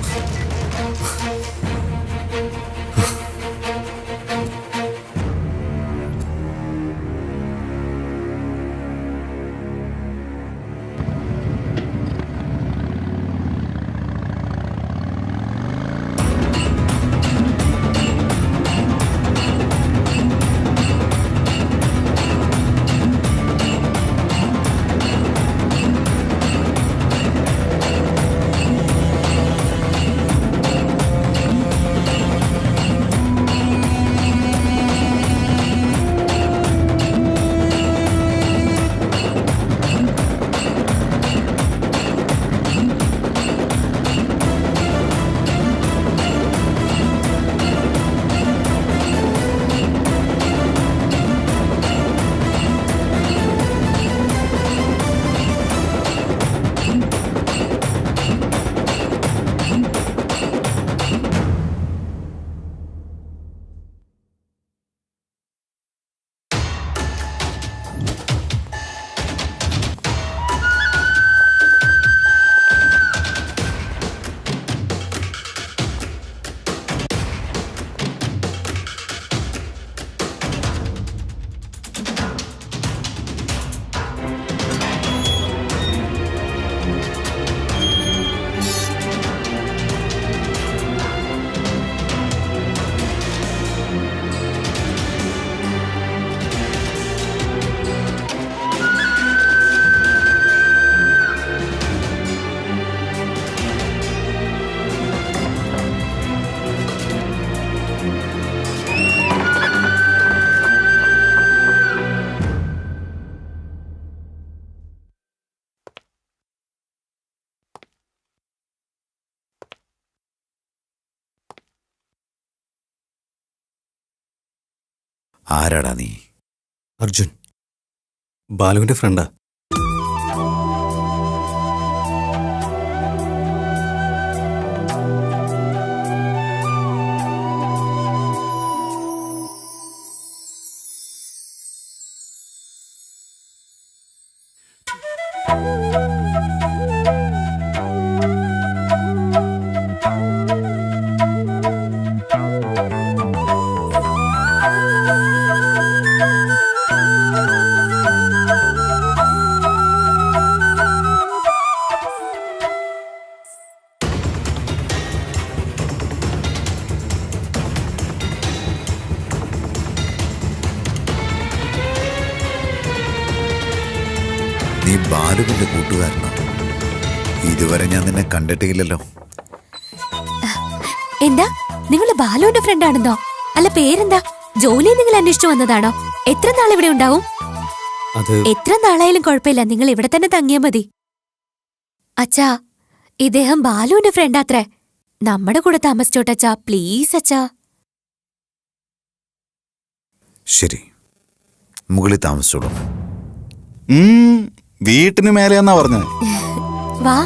ആരാടാ നീ? അർജുൻ, ബാലുവിന്റെ ഫ്രണ്ടാ. നീ ബാലുവിന്റെ കൂട്ടുകാരനോ? ഇതുവരെ ഞാൻ നിന്നെ കണ്ടിട്ടില്ലല്ലോ. എന്താ നിങ്ങൾ ബാലുവിന്റെ ഫ്രണ്ട് ആണെന്നോ? അല്ല പേരെന്താ? ജോലി നിങ്ങൾ അന്വേഷിച്ചു വന്നതാണോ? എത്ര നാൾ ഇവിടെ ഉണ്ടാവും? അത് എത്ര നാളായാലും കുഴപ്പമില്ല, നിങ്ങൾ ഇവിടെ തന്നെ തങ്ങിയാ മതി. അച്ഛാ, ഇദ്ദേഹം ബാലുവിന്റെ ഫ്രണ്ടാത്രേ. നമ്മുടെ കൂടെ താമസിച്ചോട്ടച്ചാ, പ്ലീസ് അച്ഛാ. ശരി, മുകളിൽ താമസിച്ചോളൂ. വീട്ടിന് മേലെയെന്നാ പറഞ്ഞത്. വാ.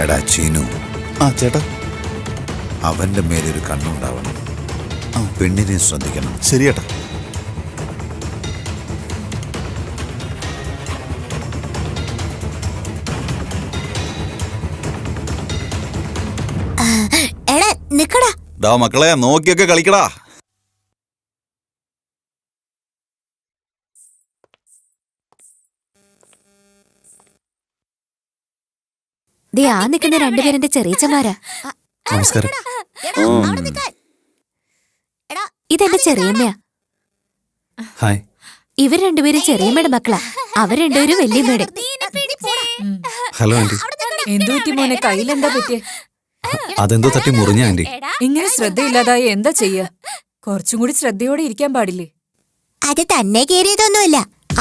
എടാ ചീനു, ആ ചേട്ടാ, അവന്റെ മേലൊരു കണ്ണുണ്ടാവണം. പെണ്ണിനെ ശ്രദ്ധിക്കണം. ശരി ചേട്ടാ. എടാ നിക്കടാ. ഡാ മക്കളെ നോക്കിയൊക്കെ കളിക്കടാ. ദേ ആ നിൽക്കുന്ന രണ്ടുപേരെന്റെ ചെറിയച്ചമാരാ. നമസ്കാരം. ഇതെന്റെ ചെറിയമ്മയാ. ഹായ്. ഇവർ രണ്ടുപേരും ചെറിയമ്മയുടെ മക്കളാ. അവർ രണ്ടുപേരും വല്യമ്മയുടെ. Hello aunty. എന്തു പറ്റി മോനെ? കയ്യിലെന്താ പറ്റിയ? അതെന്തോ തട്ടി മുറിഞ്ഞ ആന്റി. ഇങ്ങനെ ശ്രദ്ധയില്ലാതായി എന്താ ചെയ്യാ? കുറച്ചും കൂടി ശ്രദ്ധയോടെ ഇരിക്കാൻ പാടില്ലേ? അത് തന്നെ കീറിയതൊന്നുമില്ല,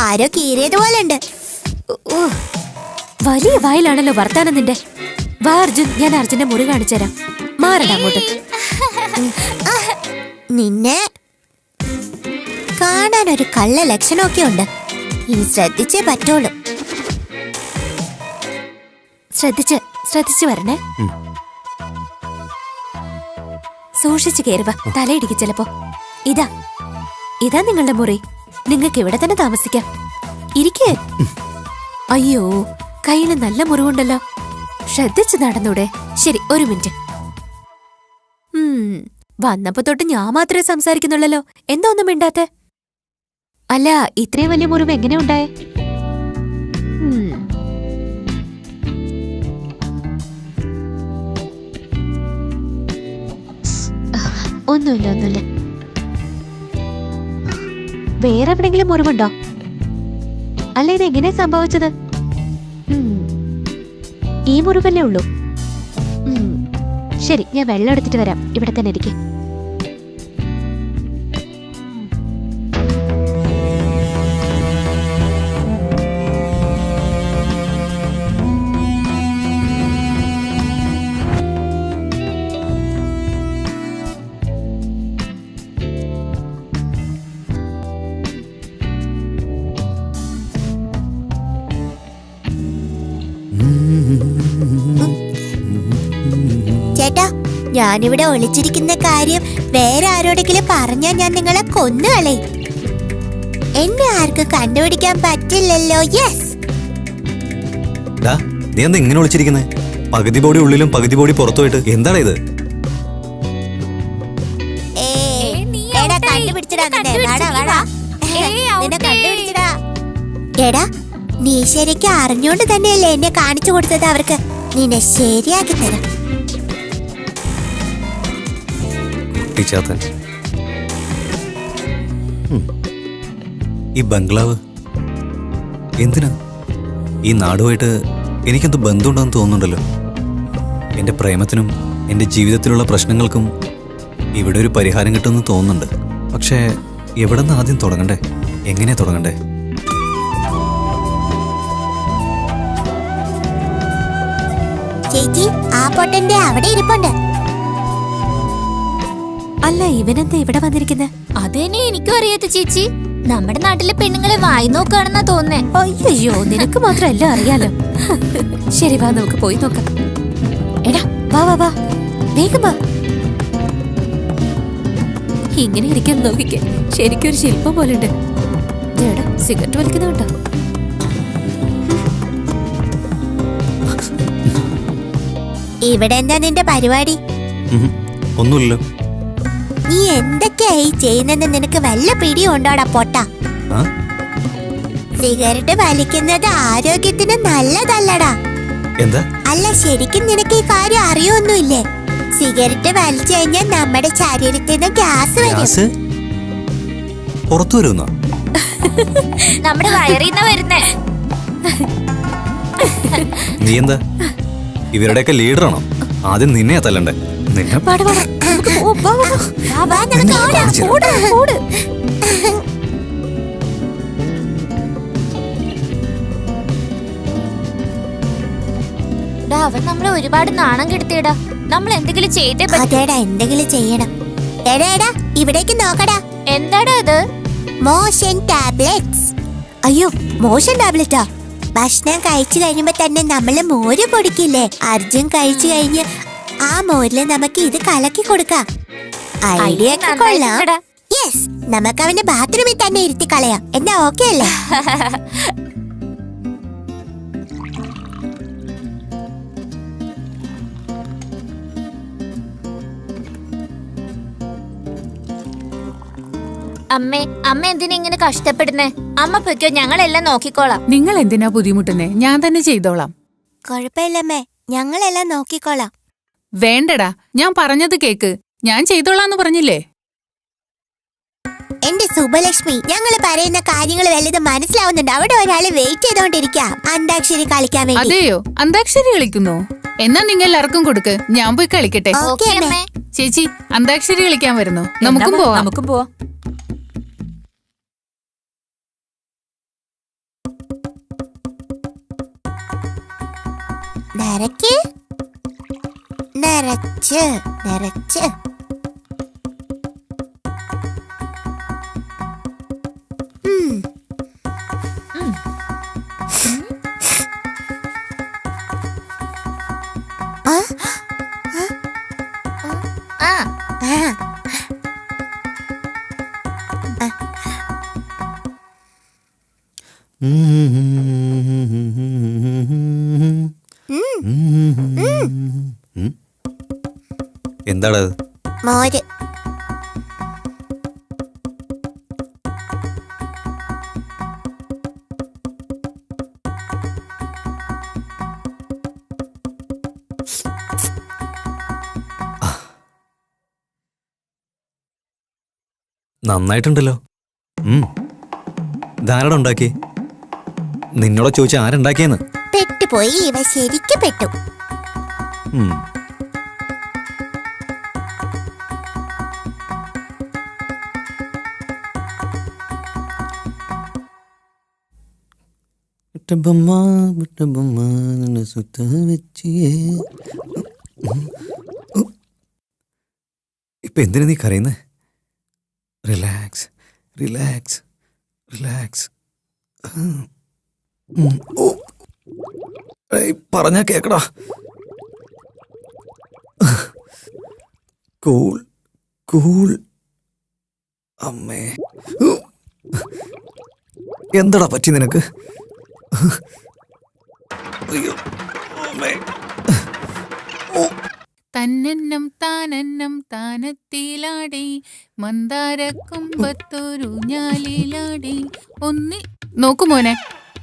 ആരോ കീറിയതുപോലെ ഉണ്ട്. വലിയ വായിലാണല്ലോ വർത്താനം നിന്റെ. വാ അർജുൻ, ഞാൻ അർജുന്റെ മുറി കാണിച്ചുതരാം. മാറട അങ്ങോട്ട്. നിന്നെ കാണാൻ ഒരു കള്ള ലക്ഷണമൊക്കെ ഉണ്ട്. ഇനി ശ്രദ്ധിച്ചേ പറ്റുള്ളൂ. ശ്രദ്ധിച്ച് വരണേ. സൂക്ഷിച്ചു കയറുക, തലയിടിക്കും ചിലപ്പോ. ഇതാ നിങ്ങളുടെ മുറി. നിങ്ങൾക്ക് ഇവിടെ തന്നെ താമസിക്കാം. ഇരിക്കേ. അയ്യോ, കയ്യില് നല്ല മുറിവുണ്ടല്ലോ. ശ്രദ്ധിച്ചു നടന്നൂടെ? ശരി, ഒരു മിനിറ്റ്. വന്നപ്പോ തൊട്ട് ഞാൻ മാത്രമേ സംസാരിക്കുന്നുള്ളല്ലോ. എന്താ ഒന്നും മിണ്ടാത്തെ? അല്ല, ഇത്രയും വലിയ മുറിവ് എങ്ങനെ ഉണ്ടായേ? ഒന്നുമില്ല. വേറെ എവിടെങ്കിലും മുറിവുണ്ടോ? അല്ല, ഇതെങ്ങനെയാ സംഭവിച്ചത്? ഈ മുറിവല്ലേ ഉള്ളൂ? ശരി, ഞാൻ വെള്ളം എടുത്തിട്ട് വരാം. ഇവിടെ തന്നെ ഇരിക്കെ. ചേട്ടാ, ഞാനിവിടെ ഒളിച്ചിരിക്കുന്ന കാര്യം വേറെ ആരോടെങ്കിലും പറഞ്ഞാൽ ഞാൻ നിങ്ങളെ കൊന്നുകളയും. എന്നെ ആർക്കും കണ്ടുപിടിക്കാൻ പറ്റില്ലല്ലോ. യെസ്. നീ എന്താ ഇങ്ങനെ വിളിച്ചിരിക്കുന്നേ? പകുതി ബോഡി ഉള്ളിലും പകുതി ബോഡി പുറത്തുപോയിട്ട് എന്താണ് ഇത്? എടാ, നീ ശരിക്കും അറിഞ്ഞോണ്ട് തന്നെയല്ലേ എന്നെ കാണിച്ചു കൊടുത്തത് അവർക്ക്. നിന്നെ ശരിയാക്കി തരാം. ടീച്ചാത്തൻ, ഈ ബംഗ്ലാവ് എന്തിനാ? ഈ നാടുമായിട്ട് എനിക്കെന്തോ ബന്ധമുണ്ടെന്ന് തോന്നുന്നുണ്ടല്ലോ. എൻ്റെ പ്രേമത്തിനും എൻ്റെ ജീവിതത്തിലുള്ള പ്രശ്നങ്ങൾക്കും ഇവിടെ ഒരു പരിഹാരം കിട്ടുമെന്ന് തോന്നുന്നുണ്ട്. പക്ഷേ എവിടെ നിന്ന് ആദ്യം തുടങ്ങണ്ടേ? എങ്ങനെയാ തുടങ്ങണ്ടേ? ചേച്ചി, ആ പൊട്ടന്റെ അവിടെ ഇരിപ്പുണ്ട്. അല്ല, ഇവനെന്താ ഇവിടെ വന്നിരിക്കുന്നത്? അതെന്നെ എനിക്കും അറിയാത്ത ചേച്ചി. നമ്മുടെ നാട്ടിലെ പെണ്ണുങ്ങളെ വായി നോക്കുകയാണെന്നാ തോന്നേ. അയ്യോ, നിനക്ക് മാത്രം എല്ലാം അറിയാലോ. ശരി, വാ നമുക്ക് പോയി നോക്കാം. എടാ, വാ വേഗം വാ. ഇങ്ങനെ ഇരിക്കാൻ നോക്കിക്കേ, ശരിക്കും ഒരു ശില്പം പോലെ ഉണ്ട്. എടാ, സിഗരറ്റ് വലിക്കുന്ന കേട്ടോ. ഇവിടെ എന്താ നിന്റെ പരിപാടി? ഒന്നുമില്ലല്ലോ. നീ എന്തൊക്കെയായി ചെയ്യുന്നെന്ന് നിനക്ക് വല്ല പിടിയും ഉണ്ടോടാ പൊട്ട? സിഗരറ്റ് വലിക്കുന്നത് ആരോഗ്യത്തിന് നല്ലതല്ലടാ. എന്താ? അല്ല, ശരിക്കും നിനക്ക് ഈ കാര്യം അറിയൊന്നുമില്ലേ? സിഗരറ്റ് വലിച്ചു കഴിഞ്ഞാൽ നമ്മുടെ ശരീരത്തിൽ നിന്ന് ഗ്യാസ് വരും. പുറത്തു വരുന്നോ? നമ്മുടെ വയറിന്ന വരുന്നേ. നീ എന്താ ഇവരുടെയൊക്കെ ലീഡറാണോ? ആദ്യം നിന്നെയാ തല്ലണ്ടേ? നിന്നെ അവൻ നമ്മളെ ഒരുപാട് നാണം കെടുത്തിയടാ. നമ്മൾ എന്തെങ്കിലും ചെയ്തേ അതേടാ, എന്തെങ്കിലും ചെയ്യണം. എടാ, ഇവിടേക്ക് നോക്കടാ. എന്താടാ അത്? Motion tablets. അയ്യോ, മോഷൻ ടാബ്ലറ്റാ? ഭക്ഷണം കഴിച്ചു കഴിയുമ്പോ തന്നെ നമ്മള് മോര് പൊടിക്കില്ലേ? അർജുൻ കഴിച്ചു കഴിഞ്ഞ് ആ മോരില് നമുക്ക് ഇത് കലക്കി കൊടുക്കാം. ഐഡിയ ഒക്കെ കൊള്ളാം. യെസ്, നമുക്ക് അവന്റെ ബാത്റൂമിൽ തന്നെ ഇരുത്തി കളയാം. എന്നാ ഓക്കെ അല്ലേ? അമ്മേ, അമ്മ എന്തിനാ ഇങ്ങനെ കഷ്ടപ്പെടുന്നേ? അമ്മ പൊയ്ക്കോ, ഞങ്ങളെല്ലാം നോക്കിക്കോളാം. നിങ്ങൾ എന്തിനാ ബുദ്ധിമുട്ടുന്നേ? ഞാൻ തന്നെ ചെയ്തോളാം. കുഴപ്പമില്ലമ്മേ, ഞങ്ങളെല്ലാം നോക്കിക്കോളാം. വേണ്ടടാ, ഞാൻ പറഞ്ഞത് കേക്ക്. ഞാൻ ചെയ്തോളാന്ന് പറഞ്ഞില്ലേ? എന്റെ സുബലക്ഷ്മി, ഞങ്ങൾ പറയുന്ന കാര്യങ്ങൾ വല്ലതും മനസ്സിലാവുന്നുണ്ട്. അവിടെ ഒരാള് വെയിറ്റ് ചെയ്തോണ്ടിരിക്കാം അന്താക്ഷരി കളിക്കാൻ വേണ്ടി. അതെയോ? അന്താക്ഷരി കളിക്കുന്നോ? എന്നാ നിങ്ങൾ എല്ലാവർക്കും കൊടുക്ക്, ഞാൻ പോയി കളിക്കട്ടെ. ഓക്കേ അമ്മേ. ചേച്ചി, അന്താക്ഷരി കളിക്കാൻ വരുന്നു. നമുക്കും പോവാം. നമുക്കും പോവാം. നിറയ്ക്ക്, നിറച്ച്, നിറച്ച്. ആ, ആ. എന്താടാ അത്? മോര്. നന്നായിട്ടുണ്ടല്ലോ. ധാരാളം ഉണ്ടാക്കി. നിന്നോട് ചോദിച്ചാൽ ആരുണ്ടാക്കിയെന്ന്. പെട്ടുപോയി, ഇവ ശരിക്കും പെട്ടു. ഉം. ഇപ്പൊ എന്തിനാ നീ കരയുന്നേ? Relax, relax, relax. പറഞ്ഞാ കേക്കടാ. Cool, cool. അമ്മേ, എന്താടാ പറ്റി നിനക്ക്? അയ്യോ അമ്മേ. തന്നെന്നം താനെന്നം താനത്തിലാടി മന്ദാരക്കുമ്പത്തൊരു ഞാലിലാടി ഒന്നി. നോക്കു മോനെ,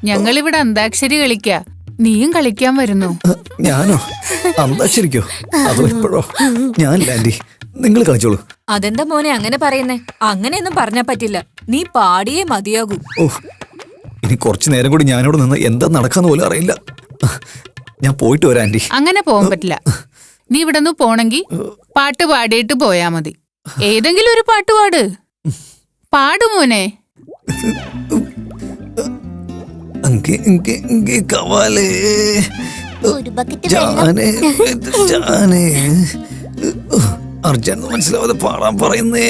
ഞങ്ങളിവിടെ അന്താക്ഷരി കളിക്കാ. നീയും കളിക്കാൻ വരുന്നു. ഞാനോ? അന്താക്ഷരിക്കോ? അതോ ഇപ്പോഴോ? ഞാനില്ല ആന്റി, നിങ്ങൾ കളിച്ചോളൂ. അതെന്താ മോനെ അങ്ങനെ പറയുന്നേ? അങ്ങനെയൊന്നും പറഞ്ഞാ പറ്റില്ല. നീ പാടിയേ മതിയാകൂ. ഓ, ഇനി കുറച്ചു നേരം കൂടി ഞാനിവിടെ നിന്ന് എന്താ നടക്കാന്ന് പോലും അറിയില്ല. ഞാൻ പോയിട്ട് വരാം ആന്റി. അങ്ങനെ പോകാൻ പറ്റില്ല. നീ ഇവിടെ നിന്ന് പോണെങ്കി പാട്ട് പാടിയിട്ട് പോയാ മതി. ഏതെങ്കിലും ഒരു പാട്ട് പാട്. പാടു മോനെ. ഒരു ബക്കറ്റ് വെള്ളം. അർജന്റ് മനസ്സിലാവാതെ പാടാൻ പറയുന്നേ.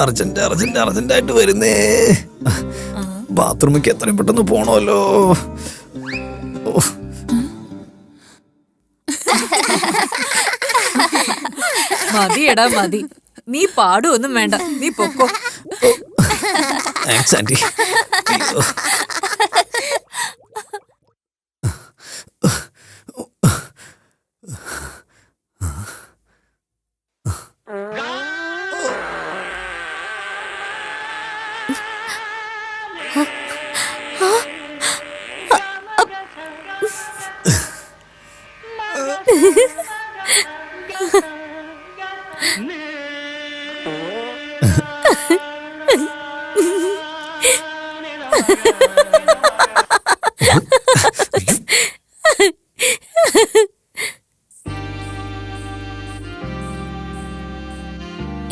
അർജന്റ് അർജന്റ് അർജന്റായിട്ട് വരുന്നേ. ബാത്റൂമിക്ക് എത്രയും പെട്ടെന്ന് പോണല്ലോ. മതിയെടാ മതി. നീ പാടുവൊന്നും വേണ്ട, നീ പൊക്കോ. Thanks aunty.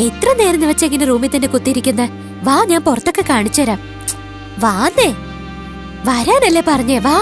എത്ര നേരം വെച്ചെങ്ങനെ റൂമിൽ തന്നെ കുത്തിയിരിക്കുന്നേ? വാ, ഞാൻ പുറത്തൊക്കെ കാണിച്ചു തരാം. വാന്നേ, വരാനല്ലേ പറഞ്ഞേ? വാ.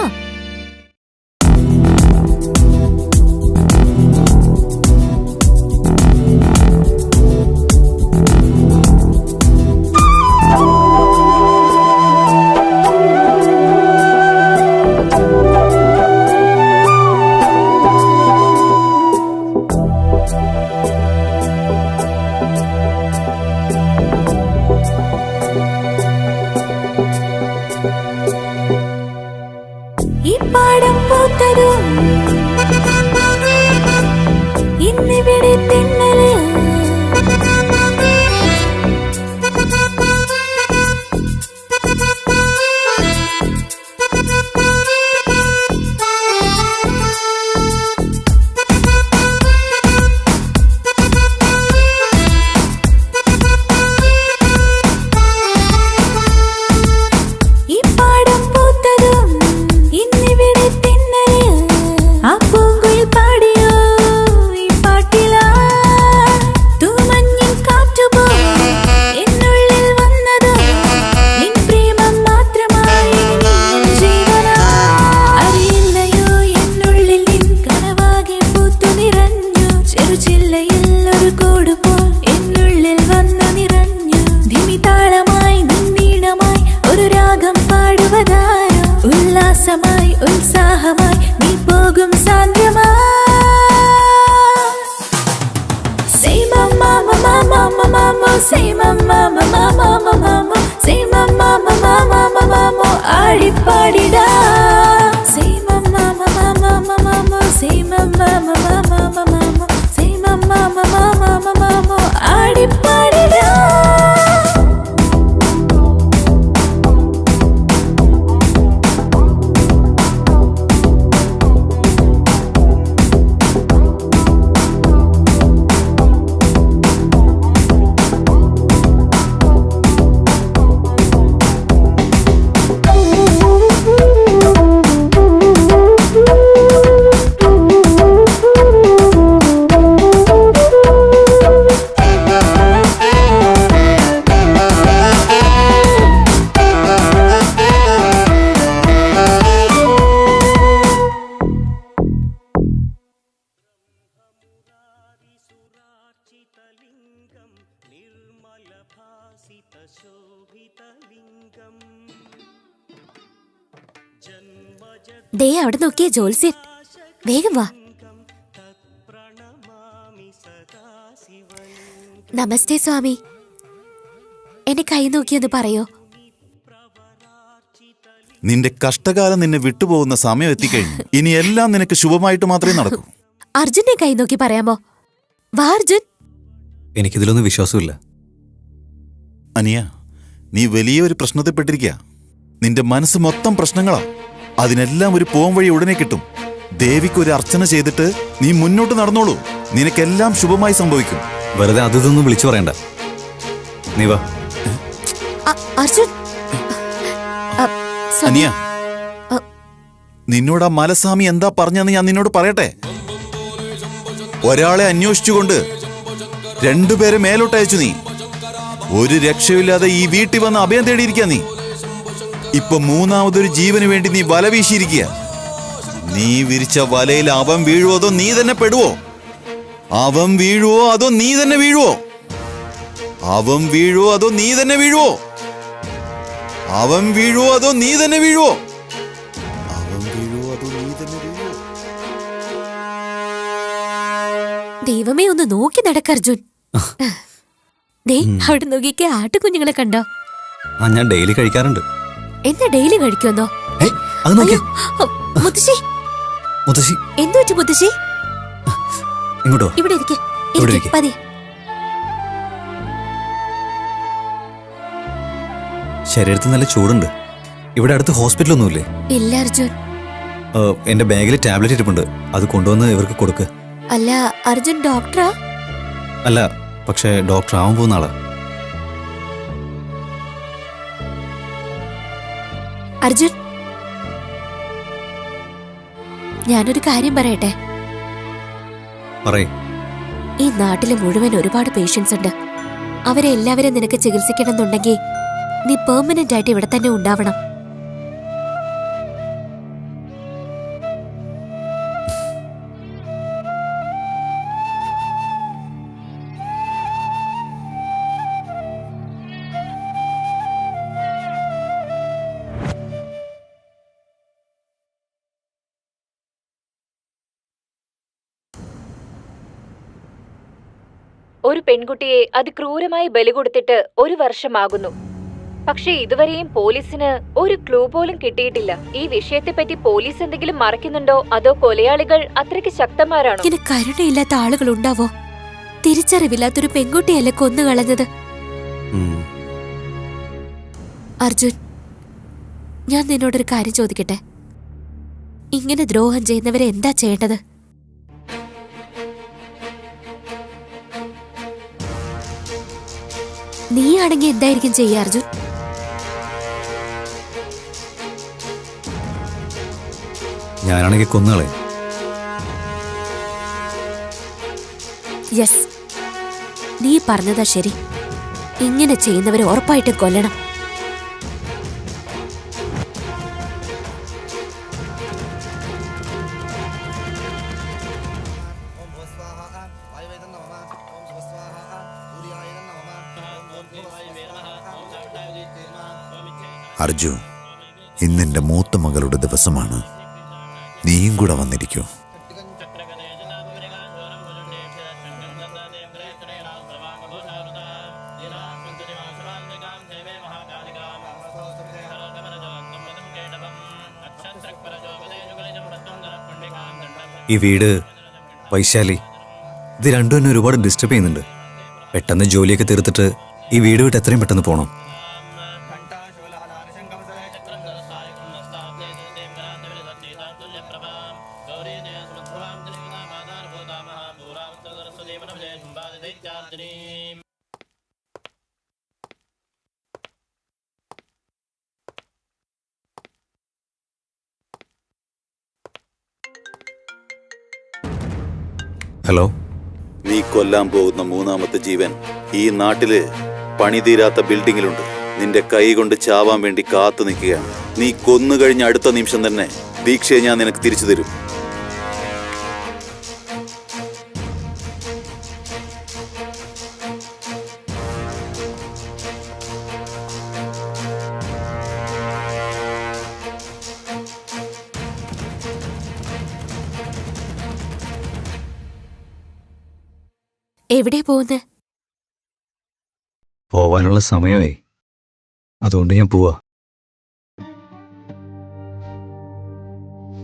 ഈ പാടം പൂത്തതും ഇന്നിവിടെ തിന്നല് ദേ അവിടെ നോക്കിയേ ജോത്സ്യൻ, വേഗം വാ. നമസ്തേ സ്വാമി, എന്റെ കൈ നോക്കിയൊന്ന് പറയോ? നിന്റെ കഷ്ടകാലം നിന്നെ വിട്ടുപോകുന്ന സമയം എത്തിക്കഴിഞ്ഞു. ഇനി എല്ലാം നിനക്ക് ശുഭമായിട്ട് മാത്രമേ നടക്കൂ. അർജുനെ കൈ നോക്കി പറയാമോ? വാ അർജുൻ. എനിക്കിതിലൊന്നും വിശ്വാസമില്ല. അനിയ, നീ വലിയൊരു പ്രശ്നത്തിൽപ്പെട്ടിരിക്കുക. നിന്റെ മനസ്സ് മൊത്തം പ്രശ്നങ്ങളാ. അതിനെല്ലാം ഒരു പോം വഴി ഉടനെ കിട്ടും. ദേവിക്ക് ഒരു അർച്ചന ചെയ്തിട്ട് നീ മുന്നോട്ട് നടന്നോളൂ. നിനക്കെല്ലാം ശുഭമായി സംഭവിക്കും. വെറുതെ അതൊന്നും വിളിച്ചു പറയണ്ട. നീ വാ. അർജുൻ. അനിയ, നിന്നോട് ആ മലസ്വാമി എന്താ പറഞ്ഞെന്ന് ഞാൻ നിന്നോട് പറയട്ടെ. ഒരാളെ അന്വേഷിച്ചുകൊണ്ട് രണ്ടുപേരെ മേലോട്ടയച്ചു നീ. ഒരു രക്ഷയില്ലാതെ ഈ വീട്ടിൽ വന്ന് അഭയം തേടിയിരിക്കുക നീ. ഇപ്പൊ മൂന്നാമതൊരു ജീവന് വേണ്ടി നീ വല വീശിയിരിക്കുക. നീ വിരിച്ച വലയിൽ അവൻ വീഴുവോ അതോ നീ തന്നെ പെടുവോ? അവൻ വീഴുവോ അതോ നീ തന്നെ വീഴുവോ? അവൻ വീഴുവോ അതോ നീ തന്നെ വീഴുവോ? അവൻ വീഴുവോ അതോ നീ തന്നെ വീഴുവോ? അവൻ വീഴുവോ അതോ നീ തന്നെ വീഴുവോ? ദൈവമേ, ഒന്ന് നോക്കി നടക്ക അർജുൻ. ദേ അവിടെ നോക്കിക്കേ, ആട്ടുകുഞ്ഞുങ്ങളെ കണ്ടോ? ഞാൻ ഡെയിലി കഴിക്കാറുണ്ട്. എന്താ ഡെയിലി കഴിക്കുമെന്നോ? മുത്തശ്ശി, മുത്തശ്ശി എന്തു പറ്റി മുത്തശ്ശി? ഇങ്ങോട്ടോ? ഇവിടെ ഇരിക്കെ പതി. ശരീരത്തിൽ നല്ല ചൂടുണ്ട്. ഇവിടെ അടുത്ത് ഹോസ്പിറ്റലൊന്നുമില്ലേ? ഇല്ല അർജുൻ. എന്റെ ബാഗിൽ ടാബ്ലറ്റ് ഇരിപ്പുണ്ട്, അത് കൊണ്ടുവന്ന് ഇവർക്ക് കൊടുക്ക്. അല്ല അർജുൻ ഡോക്ടറാ? അല്ല, പക്ഷേ ഡോക്ടർ ആവാൻ പോകുന്ന ആളാ. അർജുൻ, ഞാനൊരു കാര്യം പറയട്ടെ. പറയ്. ഈ നാട്ടില് മുഴുവൻ ഒരുപാട് പേഷ്യൻസ് ഉണ്ട്. അവരെ എല്ലാവരും നിനക്ക് ചികിത്സിക്കണമെന്നുണ്ടെങ്കിൽ നീ പെർമനന്റ് ആയിട്ട് ഇവിടെ തന്നെ ഉണ്ടാവണം. ഒരു പെൺകുട്ടിയെ അതിക്രൂരമായി ബലി കൊടുത്തിട്ട് 1 വർഷമാകുന്നു. പക്ഷെ ഇതുവരെയും പോലീസിന് ഒരു ക്ലൂ പോലും കിട്ടിയിട്ടില്ല. ഈ വിഷയത്തെപ്പറ്റി പോലീസ് എന്തെങ്കിലും മറയ്ക്കുന്നുണ്ടോ അതോ കൊലയാളികൾ അത്രയ്ക്ക് ശക്തന്മാരാണോ? ഇങ്ങനെ കരുണയില്ലാത്ത ആളുകൾ ഉണ്ടാവോ? തിരിച്ചറിവില്ലാത്തൊരു പെൺകുട്ടിയല്ലേ കൊന്നു കളഞ്ഞത്. അർജുൻ, ഞാൻ നിന്നോടൊരു കാര്യം ചോദിക്കട്ടെ. ഇങ്ങനെ ദ്രോഹം ചെയ്യുന്നവരെ എന്താ ചെയ്യേണ്ടത്? നീയാണെങ്കിൽ എന്തായിരിക്കും ചെയ്യുക അർജുൻ? ഞാനാണെങ്കിൽ കൊന്നുകളെ. യെസ്, നീ പറഞ്ഞതാ ശരി. ഇങ്ങനെ ചെയ്യുന്നവരെ ഉറപ്പായിട്ടും കൊല്ലണം. അർജു, ഇന്നെന്റെ മൂത്ത മകളുടെ ദിവസമാണ്. നീയും കൂടെ വന്നിരിക്കൂ. ഈ വീട്, വൈശാലി, ഇത് രണ്ടും എന്നെ ഒരുപാട് ഡിസ്റ്റർബ് ചെയ്യുന്നുണ്ട്. പെട്ടെന്ന് ജോലിയൊക്കെ തീർത്തിട്ട് ഈ വീട് വിട്ട് എത്രയും പെട്ടെന്ന് പോകണം. ഹലോ. നീ കൊല്ലാൻ പോകുന്ന മൂന്നാമത്തെ ജീവൻ ഈ നാട്ടില് പണിതീരാത്ത ബിൽഡിങ്ങിലുണ്ട്. നിന്റെ കൈ കൊണ്ട് ചാവാൻ വേണ്ടി കാത്തു നിൽക്കുകയാണ്. നീ കൊന്നു കഴിഞ്ഞ അടുത്ത നിമിഷം തന്നെ ദീക്ഷയെ ഞാൻ നിനക്ക് തിരിച്ചു തരും. എവിടെയാ പോകുന്നത്? പോവാനുള്ള സമയമായി, അതുകൊണ്ട് ഞാൻ പോവാ.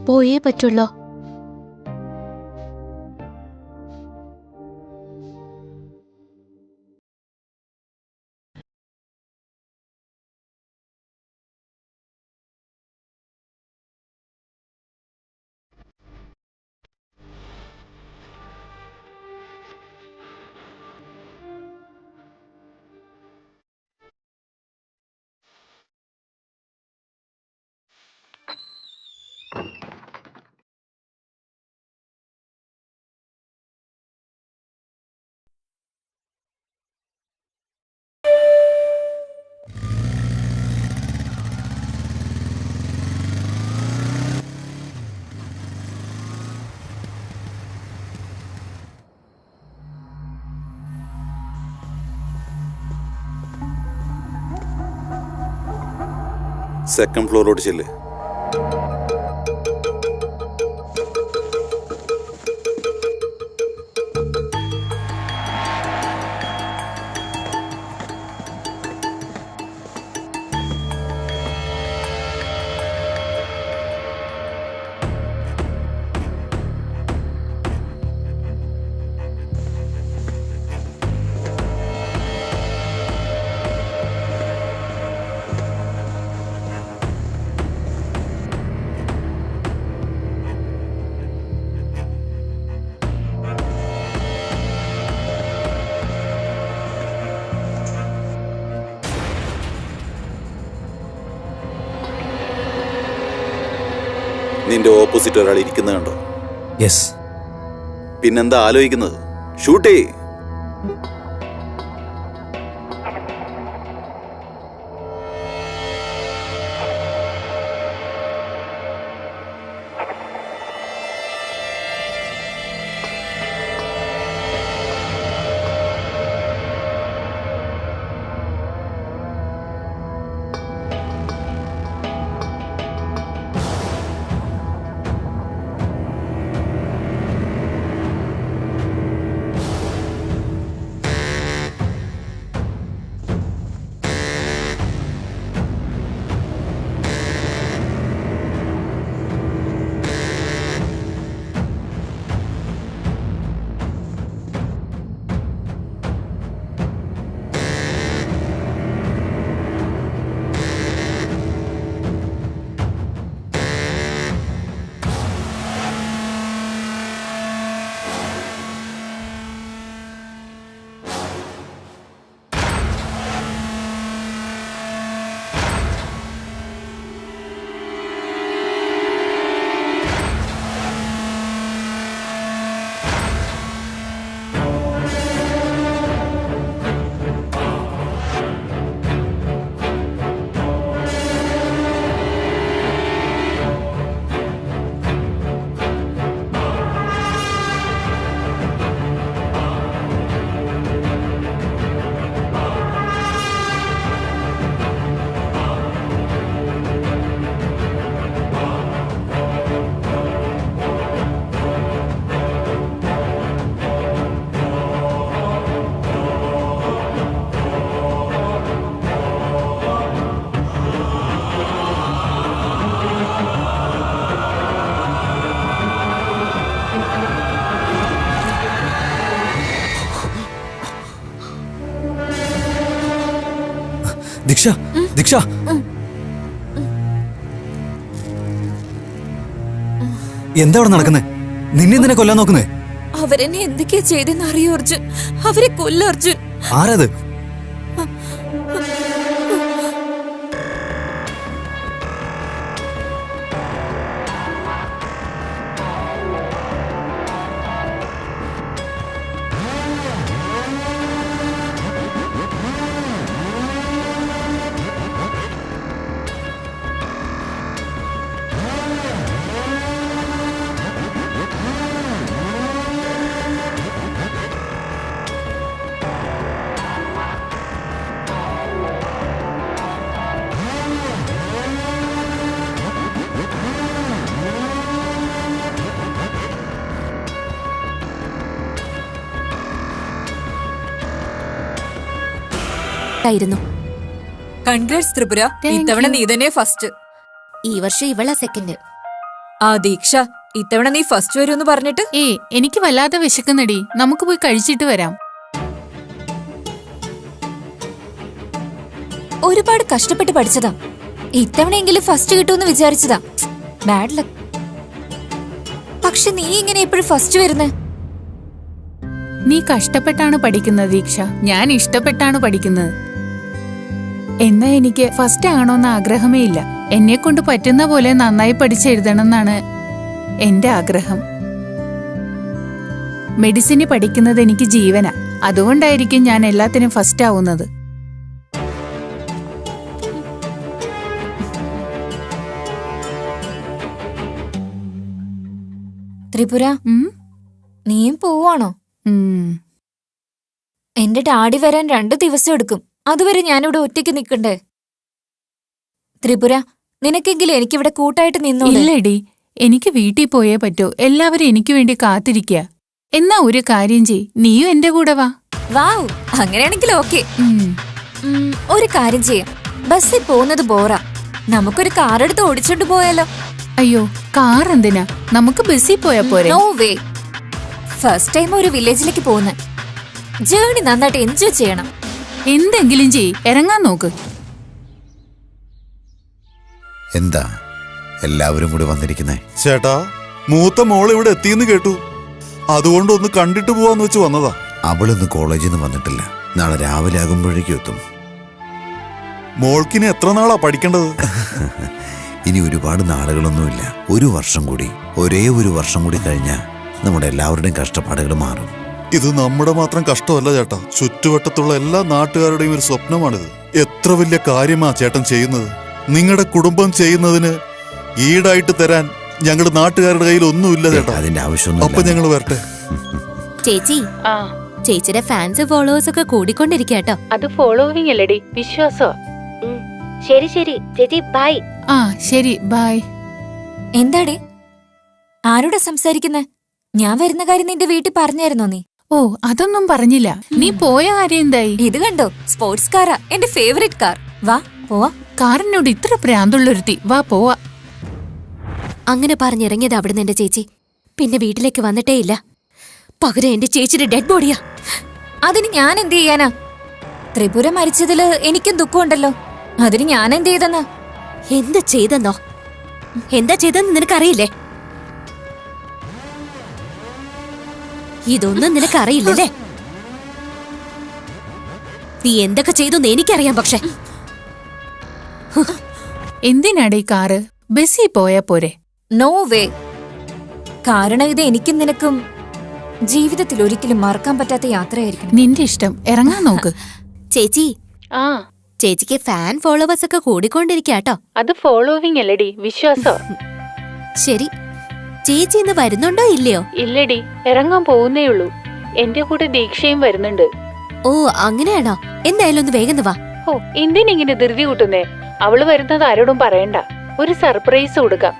പോയേ പറ്റുള്ളോ? സെക്കൻഡ് ഫ്ലോറിലോട്ട് ചെല്ല്. നിന്റെ ഓപ്പോസിറ്റ് ഒരാൾ ഇരിക്കുന്നത് കണ്ടോ? യെസ്. പിന്നെന്താ ആലോചിക്കുന്നത്? ഷൂട്ട് ചെയ്യ്. ദീക്ഷ ദീക്ഷ എന്താ അവിടെ നടക്കുന്നേ? നിന്നെ എന്തിനാ കൊല്ലാൻ നോക്കുന്നേ? അവരെന്നെ എന്തൊക്കെയാ ചെയ്തെന്ന് അറിയോ അർജുൻ? അവരെ കൊല്ല അർജുൻ. ആരത്? കൺഗ്രാറ്റ്സ് ത്രിപുര, ഇത്തവണ നീ തന്നെ ഫസ്റ്റ്. ഈ വർഷം ഇവളാ സെക്കൻഡ്. ആ ദീക്ഷ, ഇത്തവണ നീ ഫസ്റ്റ് വരുമെന്ന് പറഞ്ഞിട്ട്. എനിക്ക് വല്ലാതെ വിശക്കുന്നടി, നമുക്ക് പോയി കഴിച്ചിട്ട് വരാം. ഒരുപാട് കഷ്ടപ്പെട്ട് പഠിച്ചതാ, ഇത്തവണയെങ്കിലും ഫസ്റ്റ് കിട്ടുമെന്ന് വിചാരിച്ചതാ. Bad luck. പക്ഷെ നീ ഇങ്ങനെ എപ്പോഴും ഫസ്റ്റ് വരുന്നേ? നീ കഷ്ടപ്പെട്ടാണ് പഠിക്കുന്നത് ദീക്ഷ, ഞാൻ ഇഷ്ടപ്പെട്ടാണ് പഠിക്കുന്നത്. എന്നാ എനിക്ക് ഫസ്റ്റ് ആണോന്ന് ആഗ്രഹമേ ഇല്ല. എന്നെ കൊണ്ട് പറ്റുന്ന പോലെ നന്നായി പഠിച്ചെഴുതണം എന്നാണ് എന്റെ ആഗ്രഹം. മെഡിസിന് പഠിക്കുന്നത് എനിക്ക് ജീവനാ, അതുകൊണ്ടായിരിക്കും ഞാൻ എല്ലാത്തിനും ഫസ്റ്റ് ആവുന്നത്. ത്രിപുര, നീയും പോവാണോ? എന്റെ ഡാഡി വരാൻ 2 ദിവസം എടുക്കും. അതുവരെ ഞാനിവിടെ ഒറ്റയ്ക്ക് നിൽക്കണ്ടേ? ത്രിപുര, നിനക്കെങ്കിലും എനിക്കിവിടെ കൂട്ടായിട്ട് നിന്നോ? ഇല്ലടി, എനിക്ക് വീട്ടിൽ പോയേ പറ്റൂ. എല്ലാവരും എനിക്ക് വേണ്ടി കാത്തിരിക്കുക. എന്നാ ഒരു കാര്യം ചെയ്, നീയും എന്റെ കൂടെ വാ. വാവ്, അങ്ങനെയാണെങ്കിൽ ഓക്കെ. ഒരു കാര്യം ചെയ്യാം, ബസ്സിൽ പോകുന്നത് ബോറാ. നമുക്കൊരു കാർ എടുത്ത് ഓടിച്ചോണ്ട് പോയാലോ? അയ്യോ, കാർ എന്തിനാ? നമുക്ക് ബസ്സിൽ പോയാ പോരെ? നോ വേ. ഫസ്റ്റ് ടൈം ഒരു വില്ലേജിലേക്ക് പോകുന്ന ജേർണി നന്നായിട്ട് എൻജോയ് ചെയ്യണം. എന്തെങ്കിലും ചെയ്, ഇറങ്ങാൻ നോക്ക്. എന്താ എല്ലാവരും കൂടി വന്നിരിക്കുന്നേ? ചേട്ടാ, മൂത്ത മോൾ ഇവിടെ എത്തിയെന്ന് കേട്ടു. അതുകൊണ്ട് ഒന്ന് കണ്ടിട്ട് പോവാന്ന് വെച്ച് വന്നതാ. അവളൊന്ന് കോളേജിൽ നിന്ന് വന്നിട്ടില്ല. നാളെ രാവിലെ ആകുമ്പോഴേക്കും എത്തും. മോൾക്കിനി എത്ര നാളാ പഠിക്കേണ്ടത്? ഇനി ഒരുപാട് നാളുകളൊന്നുമില്ല. ഒരു വർഷം കൂടി, ഒരേ ഒരു വർഷം കൂടി കഴിഞ്ഞാൽ നമ്മുടെ എല്ലാവരുടെയും കഷ്ടപ്പാടുകൾ മാറും. ഇത് നമ്മുടെ മാത്രം കഷ്ടമല്ല ചേട്ടാ, ചുറ്റുവട്ടത്തുള്ള എല്ലാ നാട്ടുകാരുടെയും ഒരു സ്വപ്നമാണിത്. എത്ര വലിയ കാര്യമാ ചേട്ടൻ ചെയ്യുന്നത്. നിങ്ങളുടെ കുടുംബം ചെയ്യുന്നതിന് ഈടായിട്ട് തരാൻ ഞങ്ങളുടെ നാട്ടുകാരുടെ കയ്യിൽ ഒന്നുമില്ല ചേട്ടാ. അതിന്റെ ആവശ്യമൊന്നും. അപ്പൊ ഞങ്ങൾ വരട്ടെ. ചേച്ചി, ചേച്ചിയുടെ ഫാൻസ് ഫോളോവേഴ്സ് ഒക്കെ കൂടിക്കൊണ്ടിരിക്കട്ടോ. അത് ഫോളോവിംഗ് അല്ലടി, വിശ്വാസോ. ശരി ശരി ചേച്ചി, ബൈ. ശരി, ബൈ. എന്താടേ, ആരോടാ സംസാരിക്കുന്നേ? ഞാൻ വരുന്ന കാര്യം നിന്റെ വീട്ടിൽ പറഞ്ഞായിരുന്നോ നീ? അതൊന്നും പറഞ്ഞില്ല. നീ പോയ കാര്യം എന്തായി? ഇത് കണ്ടോ, സ്പോർട്സ് കാറാ, എന്റെ ഫേവറേറ്റ് കാർ. വാ പോവാ. കാറിനോട് ഇത്ര പ്രാന്തുള്ളൊരുത്തി, വാ പോവാ. അങ്ങനെ പറഞ്ഞിറങ്ങിയത് അവിടുന്ന് എന്റെ ചേച്ചി. പിന്നെ വീട്ടിലേക്ക് വന്നിട്ടേ ഇല്ല. പകരം എന്റെ ചേച്ചിയുടെ ഡെഡ് ബോഡിയാ. അതിന് ഞാൻ എന്ത് ചെയ്യാനാ? ത്രിപുര മരിച്ചതില് എനിക്കും ദുഃഖമുണ്ടല്ലോ. അതിന് ഞാൻ എന്ത് ചെയ്തെന്നാ? എന്ത് ചെയ്തെന്നോ? എന്താ ചെയ്തെന്ന് നിനക്കറിയില്ലേ? ഇതൊന്നും നിനക്കറിയില്ലല്ലേ? നീ എന്തൊക്കെ ചെയ്തെന്ന് എനിക്കറിയാം. പക്ഷെ എന്തിനാടേ കാറ്? ബസ്സിൽ പോയാ പോരെ? No way. കാരണം ഇത് എനിക്കും നിനക്കും ജീവിതത്തിൽ ഒരിക്കലും മറക്കാൻ പറ്റാത്ത യാത്രയായിരിക്കും. നിന്റെ ഇഷ്ടം, ഇറങ്ങാൻ നോക്ക്. ചേച്ചി, ചേച്ചിക്ക് ഫാൻ ഫോളോവേഴ്സ് ഒക്കെ കൂടിക്കൊണ്ടിരിക്കട്ടോ. അത് ഫോളോവിംഗ് അല്ലടി, വിശ്വാസോ. ശരി, ചേച്ചി ഇന്ന് വരുന്നുണ്ടോ ഇല്ലയോ? ഇല്ലടി, ഇറങ്ങാൻ പോകുന്നേ ഉള്ളൂ. എന്റെ കൂടെ ദീക്ഷയും വരുന്നുണ്ട്. ഓ, അങ്ങനെയാണോ? എന്തായാലും ഒന്ന് വേഗം വാ. എന്തിനിങ്ങനെ ധൃതി കൂട്ടുന്നേ? അവള് വരുന്നത് ആരോടും പറയണ്ട. ഒരു സർപ്രൈസ് കൊടുക്കാം.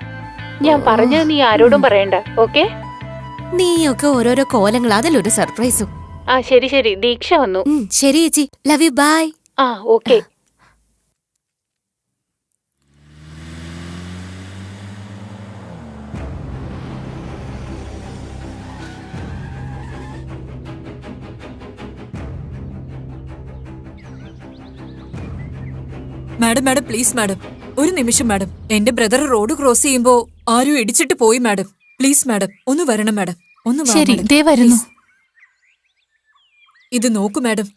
ഞാൻ പറഞ്ഞത് നീ ആരോടും പറയണ്ട, ഓക്കെ? നീയൊക്കെ ഓരോരോ കോലങ്ങൾ, അതിലൊരു സർപ്രൈസും. ശരി ശരി, ദീക്ഷ വന്നു. ശരി ചേച്ചി, love you, bye. Okay. Madam madam please madam, ഒരു നിമിഷം മാഡം. എന്റെ ബ്രദർ റോഡ് ക്രോസ് ചെയ്യുമ്പോ ആരും ഇടിച്ചിട്ട് പോയി മാഡം. പ്ലീസ് മാഡം, ഒന്ന് വരണം മാഡം, ഒന്ന് വാ ശരി, മാഡം, ദേ വരുന്നു. please. ഇത് നോക്കൂ മാഡം.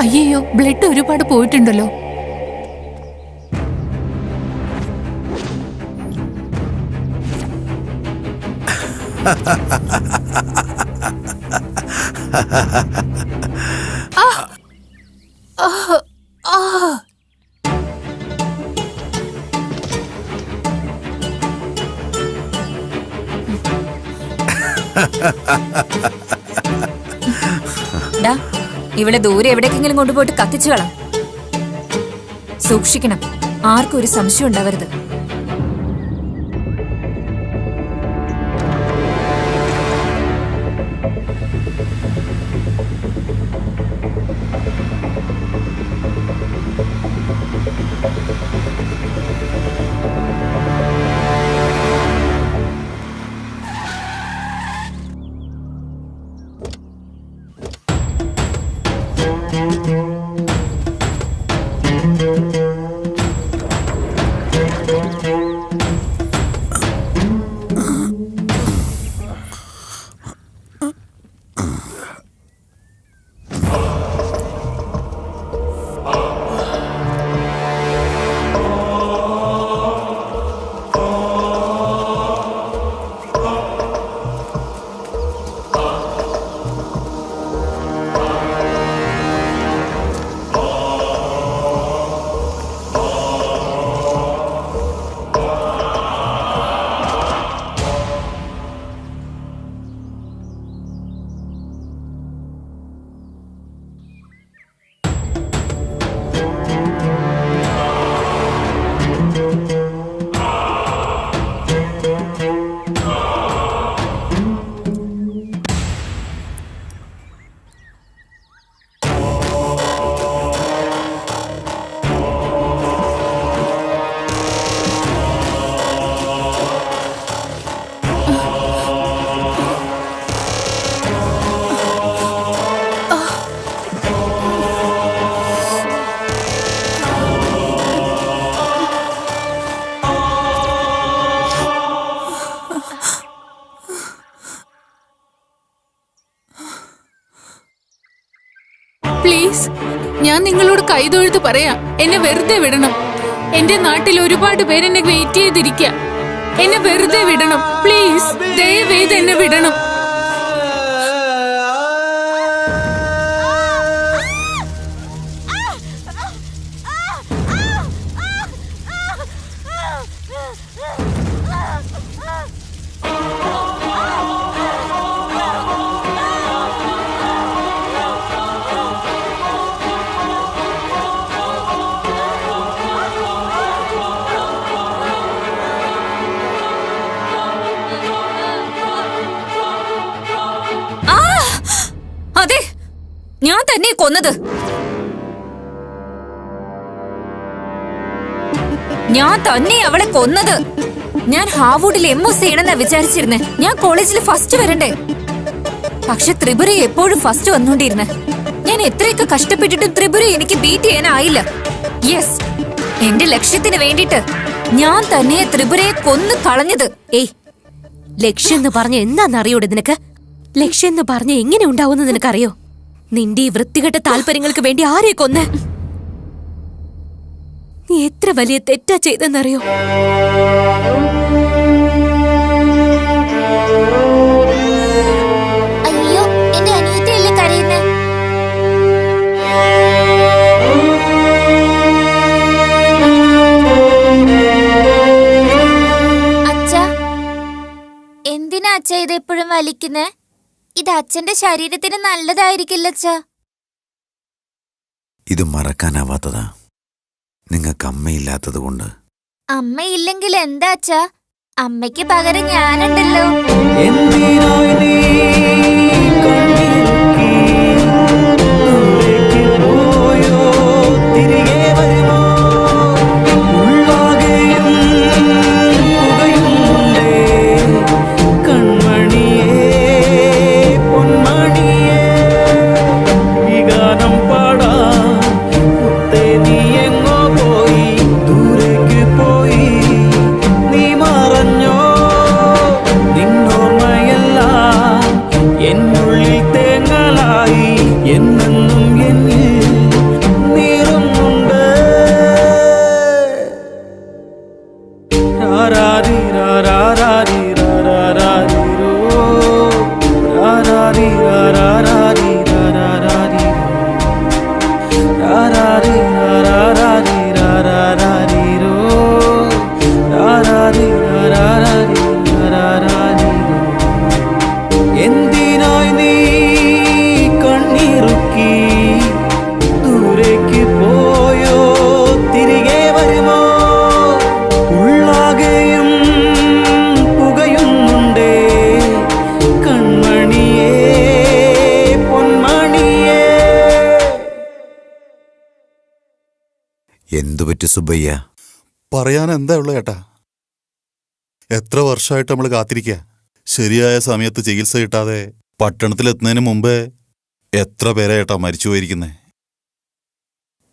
അയ്യോ, ബ്ലഡ് ഒരുപാട് പോയിട്ടുണ്ടല്ലോ. ഡാ, ഇവിടെ ദൂരെ എവിടേക്കെങ്കിലും കൊണ്ടുപോയിട്ട് കത്തിച്ചു കളാം. സൂക്ഷിക്കണം, ആർക്കും ഒരു സംശയം ഉണ്ടാവരുത്. പ്ലീസ്, ഞാൻ നിങ്ങളോട് കൈതൊഴുത്ത് പറയാം, എന്നെ വെറുതെ വിടണം. എന്റെ നാട്ടിൽ ഒരുപാട് പേരെന്നെ വെയിറ്റ് ചെയ്തിരിക്കുക. എന്നെ വെറുതെ വിടണം പ്ലീസ്, ദയവേത് എന്നെ വിടണം. അതെ, ഞാൻ തന്നെ കൊന്നത്. ഞാൻ തന്നെ അവളെ കൊന്നത്. ഞാൻ ഹാർവുഡിൽ MOS ചെയ്യണമെന്നാ വിചാരിച്ചിരുന്നേ. ഞാൻ കോളേജിൽ ഫസ്റ്റ് വരണ്ടേ. പക്ഷെ ത്രിപുര എപ്പോഴും ഫസ്റ്റ് വന്നോണ്ടിരുന്നെ. ഞാൻ എത്രയൊക്കെ കഷ്ടപ്പെട്ടിട്ടും ത്രിപുര എനിക്ക് ബീറ്റ് ചെയ്യാനായില്ല. യെസ്, എന്റെ ലക്ഷ്യത്തിന് വേണ്ടിട്ട് ഞാൻ തന്നെ ത്രിപുരയെ കൊന്നു കളഞ്ഞത്. ഏയ്, ലക്ഷ്യം എന്ന് പറഞ്ഞ എന്താണെന്നറിയോടെ നിനക്ക്? ലക്ഷ്യം എന്ന് പറഞ്ഞ എങ്ങനെ ഉണ്ടാവുമെന്ന് നിനക്കറിയോ? നിന്റെ ഈ വൃത്തികെട്ട താല്പര്യങ്ങൾക്ക് വേണ്ടി ആരെ കൊന്ന്? നീ എത്ര വലിയ തെറ്റാ ചെയ്തെന്നറിയോ? അയ്യോ, എന്റെ അനിയത്തിയല്ലേ കരയുന്നേ. അച്ഛാ, എന്തിനാ അച്ഛ ഇത് എപ്പോഴും വലിക്കുന്നേ? ഇത് അച്ഛന്റെ ശരീരത്തിന് നല്ലതായിരിക്കില്ല അച്ഛാ. ഇത് മറക്കാനാവാത്തതാ, നിങ്ങൾക്ക് അമ്മയില്ലാത്തത് കൊണ്ട്. അമ്മയില്ലെങ്കിൽ എന്താ അച്ഛാ? അമ്മയ്ക്ക് പകരം ഞാനുണ്ടല്ലോ. എന്തിനായി നീ കണ്ണിറുക്കി ദൂരേക്ക് പോയോ, തിരികെ വരുമോ? ഉള്ളാകെയും പുകയും എന്നെന്നും എന്നിൽ നീറുന്നുണ്ട്. രാരാരി രാരാരി രാരാരിരോ, രാരാരി രാരാരി രാരാരിരോ, രാരാരി രാരാരി രാരാരിരോ, രാരാരി രാരാരി രാരാരിരോ. എന്തിനായി നീ കണ്ണീറുക്കി ദൂരേക്ക് പോയോ, തിരികെ വരുമോ? ഉള്ളാകെയും പുകയുന്നുണ്ടേ കൺമണിയേ, പൊന്മണിയേ. എന്തു പറ്റി സുബ്ബയ്യ? പറയാൻ എന്താ ഉള്ള ഏട്ടാ? എത്ര വർഷമായിട്ട് നമ്മൾ കാത്തിരിക്കുക. ശരിയായ സമയത്ത് ചികിത്സ കിട്ടാതെ പട്ടണത്തിലെത്തുന്നതിന് മുമ്പേ എത്ര പേരെ ഏട്ടാ മരിച്ചു പോയിരിക്കുന്നേ.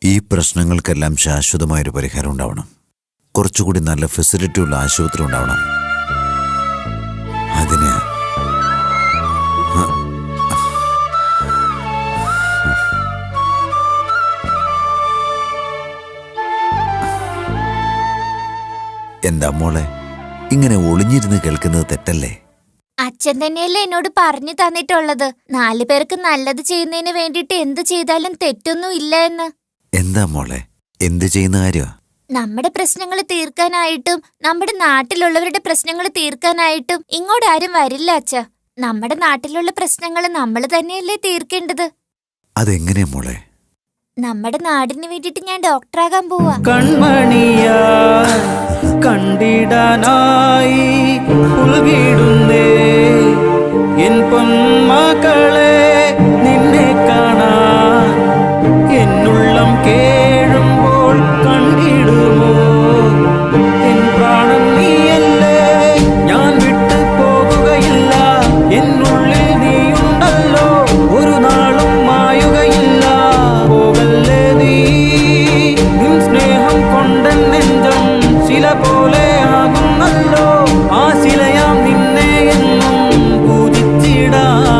ഈ പ്രശ്നങ്ങൾക്കെല്ലാം ശാശ്വതമായൊരു പരിഹാരം ഉണ്ടാവണം. കുറച്ചുകൂടി നല്ല ഫെസിലിറ്റി ഉള്ള ആശുപത്രി ഉണ്ടാവണം. അതിന് എന്താ മോളെ ഇങ്ങനെ ഒളിഞ്ഞിരുന്ന് കേൾക്കുന്നത് തെറ്റല്ലേ? അച്ഛൻ തന്നെയല്ലേ എന്നോട് പറഞ്ഞു തന്നിട്ടുള്ളത് 4 പേർക്ക് നല്ലത് ചെയ്യുന്നതിന് വേണ്ടിയിട്ട് എന്ത് ചെയ്താലും തെറ്റൊന്നും ഇല്ല എന്ന്. എന്താ മോളെ എന്ത് ചെയ്യുന്ന കാര്യമാ? നമ്മുടെ പ്രശ്നങ്ങൾ തീർക്കാനായിട്ടും നമ്മുടെ നാട്ടിലുള്ളവരുടെ പ്രശ്നങ്ങൾ തീർക്കാനായിട്ടും ഇങ്ങോട്ട് ആരും വരില്ല അച്ഛ. നമ്മുടെ നാട്ടിലുള്ള പ്രശ്നങ്ങൾ നമ്മൾ തന്നെയല്ലേ തീർക്കേണ്ടത്. അതെങ്ങനെയാ മോളെ? നമ്മുടെ നാടിന് വേണ്ടിയിട്ട് ഞാൻ ഡോക്ടറാകാൻ പോവാ. കൺമണിയാ കണ്ടിടാനായി പുൽകിടുന്നേ എൻ പൊന്മക്കളെ, നിന്നെ കാണാൻ എന്നുള്ളം കേഴുമ്പോൾ കണ്ടിടുമോ എൻ പ്രാണൻ നീയല്ലേ. ഞാൻ വിട്ടു പോകുകയില്ല, എന്നുള്ളിൽ നീയുണ്ടല്ലോ, ഒരു നാളും മായുകയില്ല. പോകല്ലേ നീ, നിൻ സ്നേഹം കൊണ്ടൻ നെഞ്ചം ശില പോലെ ആകുന്നല്ലോ. ആ ശിലയാം നിന്നെ എന്നും പൂജിച്ചിടാം.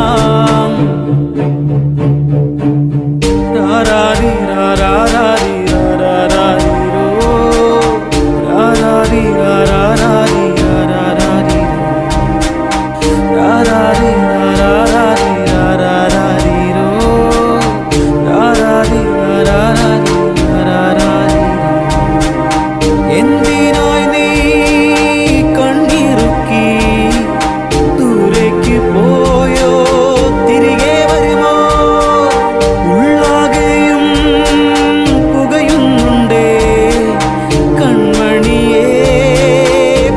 രാരാരി രാരാരി രാരാരിരോ, രാരാരി രാരാരി രാരാരിരോ, രാരാരി രാരാരി രാരാരിരോ, രാരാരി രാരാരി രാരാരിരോ. എന്തിനായി നീ കണ്ണീറുക്കി ദൂരേക്ക് പോയോ, തിരികെ വരുമോ? ഉള്ളാകെയും പുകയുന്നുണ്ടേ കൺമണിയേ,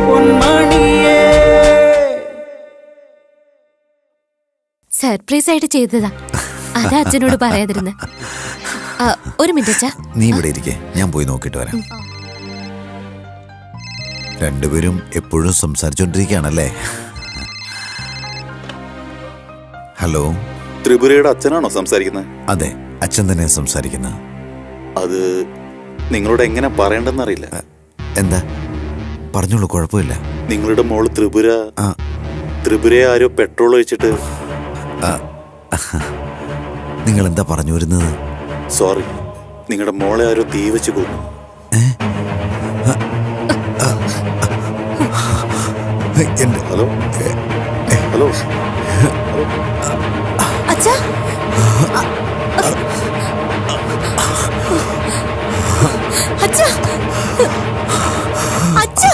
പൊന്മണിയേ. സർപ്രൈസ് ആയിട്ട് ചെയ്തതാ. അതാ അച്ഛനോട് പറയാതിരുന്നെ. ഒരു മിനിറ്റ് അച്ഛാ. നീ ഇവിടെ ഇരിക്കേ, ഞാൻ പോയി നോക്കിയിട്ട് വരാം. രണ്ടുപേരും എപ്പോഴും സംസാരിച്ചോണ്ടിരിക്കുകയാണല്ലേ? ഹലോ, ത്രിപുരയുടെ അച്ഛനാണോ സംസാരിക്കുന്നത്? അതെ, അച്ഛൻ തന്നെ സംസാരിക്കുന്ന. അത് നിങ്ങളോട് എങ്ങനെ പറയണ്ടെന്നറിയില്ല. എന്താ പറഞ്ഞോളൂ, കുഴപ്പമില്ല. നിങ്ങളുടെ മോള് ത്രിപുര, ആ. ത്രിപുരയെ ആരോ പെട്രോൾ ഒഴിച്ചിട്ട്. നിങ്ങൾ എന്താ പറഞ്ഞു വരുന്നത്? സോറി, നിങ്ങളുടെ മോളെ ആരോ തീ വെച്ച് കൊന്നു. ഹലോ ഹലോ അച്ഛാ, അച്ഛാ, അച്ഛാ.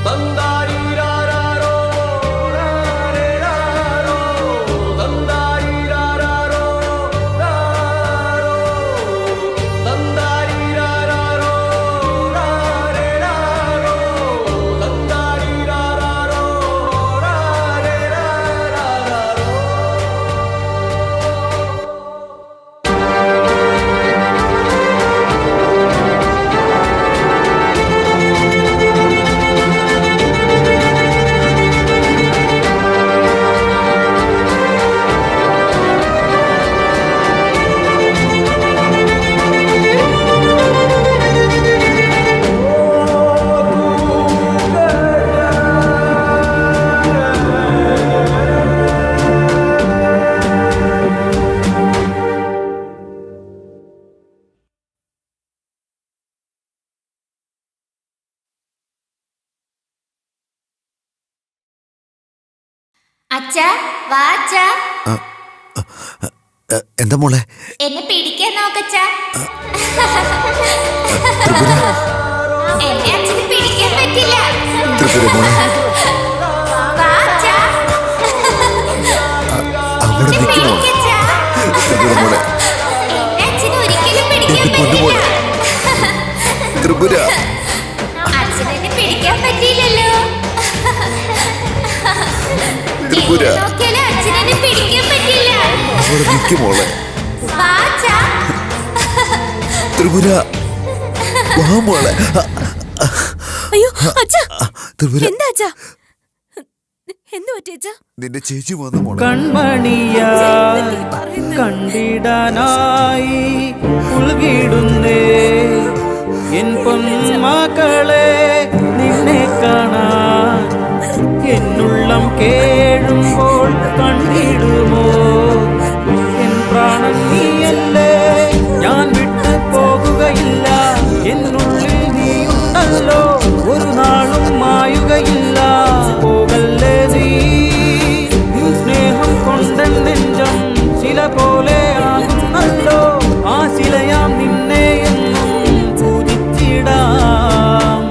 ബന്ദാരി രാരാരോ രാരേ രാരേ വാ അച്ഛാ. എന്താ മോളെ? എന്നെ പിടിക്കാൻ നോക്കച്ചാ. ത്രിപുര, എന്നെ അച്ഛന് പിടിക്കാൻ പറ്റില്ല. ത്രിപുര മോളെ, വാ അച്ഛാ. അവിടെ എന്നെ നിൽക്കുമോ? പിടിക്കച്ചാ. ത്രിപുര മോളെ, എന്നെ അച്ഛന് ഒരിക്കലും പിടിക്കാൻ എന്നെ കൊണ്ടുപോണെ. പറ്റില്ല. ത്രിപുര, അച്ഛനെന്നെ പിടിക്കാൻ പറ്റിയില്ലല്ലോ. ത്രിപുര, എങ്ങനെ നോക്കിയാലും അച്ഛനെന്നെ പിടിക്കാൻ പറ്റില്ല. അവിടെ നിൽക്കുമോളെ. വാ അച്ഛാ. ത്രിപുര, വാ മോളെ. അയ്യോ അച്ഛാ, ത്രിപുര, എന്താ അച്ഛാ? എന്ത് പറ്റി അച്ഛാ? നിന്റെ ചേച്ചി വന്നു മോളെ. കൺമണിയാ കണ്ടിടാനായി ഉൾകിടുന്നേ എൻ പൊന്മക്കളെ നിന്നെ കാണാൻ എന്നുള്ളം കേഴുമ്പോൾ കണ്ടിടുമോ എൻ പ്രാണൻ നീയല്ലേ ഞാൻ വിട്ടു പോകുകയില്ല എന്നുള്ളിൽ നീയുണ്ടല്ലോ ഒരു നാളും മായുകയില്ല പോകല്ലേ നീ നിൻ സ്നേഹം കൊണ്ടൻ നെഞ്ചം ശില പോലെ ആകുന്നല്ലോ ആ ശിലയാം നിന്നെ എന്നും പൂജിച്ചിടാം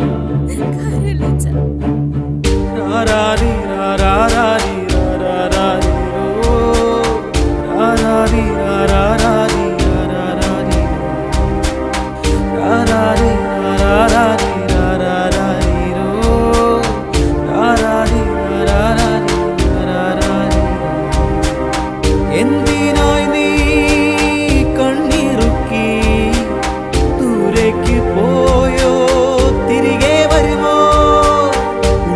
രാരാരി രാരാരി രാരാരി രോ രാരാരി രാരാരി രാരാരി രാരാരി രാരാരി രാരാരി രോ രാരാരി രാരാരി രാരാരി എന്തിനായി നീ കണ്ണിറുക്കി ദൂരേക്ക് പോയോ തിരികെ വരുമോ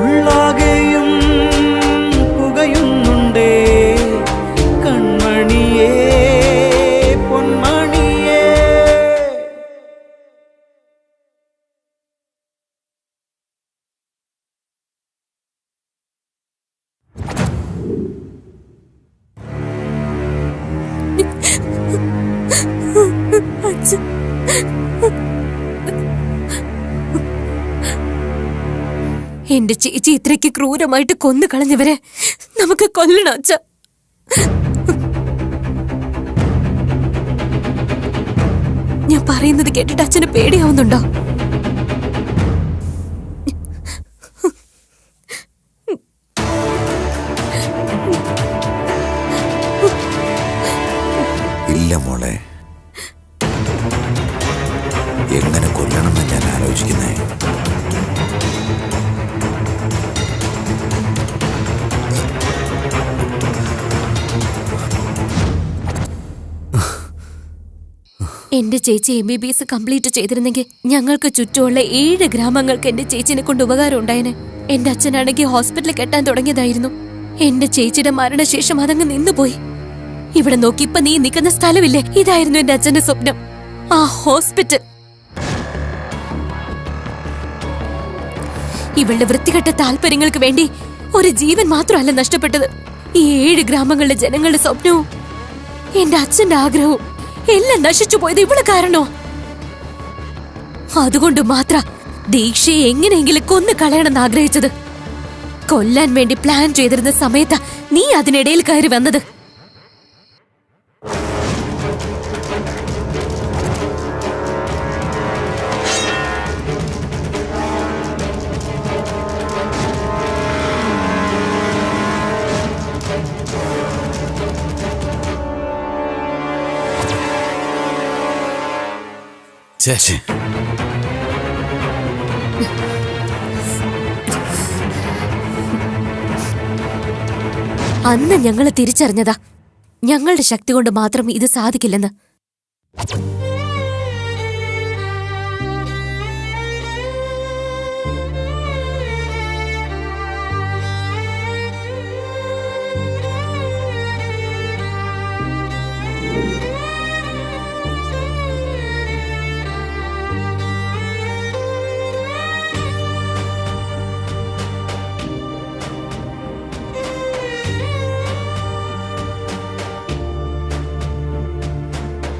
ഉള്ളാകെയും പുകയുന്നുണ്ടേ കൺമണിയേ പൊന്മണിയേ. എന്റെ ചേച്ചി ഇത്രയ്ക്ക് ക്രൂരമായിട്ട് കൊന്നു കളഞ്ഞവരെ നമുക്ക് കൊല്ലണം അച്ഛ. ഞാൻ പറയുന്നത് കേട്ടിട്ട് അച്ഛന് പേടിയാവുന്നുണ്ടോ? ഇല്ല മോളെ, എങ്ങനെ കൊല്ലണമെന്ന് ഞാൻ ആലോചിക്കുന്നേ. എന്റെ ചേച്ചി MBBS കംപ്ലീറ്റ് ചെയ്തിരുന്നെങ്കിൽ ഞങ്ങൾക്ക് ചുറ്റുമുള്ള 7 ഗ്രാമങ്ങൾക്ക് എന്റെ ചേച്ചിനെ കൊണ്ട് ഉപകാരം ഉണ്ടായേനെ. എന്റെ അച്ഛനാണെങ്കിൽ ഹോസ്പിറ്റലിൽ കെട്ടാൻ തുടങ്ങിയതായിരുന്നു. എന്റെ ചേച്ചിയുടെ മരണശേഷം അതങ്ങ് നിന്നുപോയി. ഇവിടെ നോക്കി ഇപ്പൊ നീ നിൽക്കുന്ന സ്ഥലമില്ലേ, ഇതായിരുന്നു എന്റെ അച്ഛന്റെ സ്വപ്നം, ആ ഹോസ്പിറ്റൽ. ഇവളുടെ വൃത്തികെട്ട താല്പര്യങ്ങൾക്ക് വേണ്ടി ഒരു ജീവൻ മാത്രമല്ല നഷ്ടപ്പെട്ടത്, ഈ 7 ഗ്രാമങ്ങളിലെ ജനങ്ങളുടെ സ്വപ്നവും എന്റെ അച്ഛന്റെ ആഗ്രഹവും എല്ലാം നശിച്ചു പോയത് ഇവള് കാരണോ? അതുകൊണ്ട് മാത്ര ദീക്ഷയെ എങ്ങനെയെങ്കിലും കൊന്നു കളയണമെന്ന് ആഗ്രഹിച്ചത്. കൊല്ലാൻ വേണ്ടി പ്ലാൻ ചെയ്തിരുന്ന സമയത്താ നീ അതിനിടയിൽ കയറി വന്നത്. ചേച്ചി, അന്ന് ഞങ്ങൾ തിരിച്ചറിഞ്ഞതാ ഞങ്ങളുടെ ശക്തി കൊണ്ട് മാത്രം ഇത് സാധിക്കില്ലെന്ന്.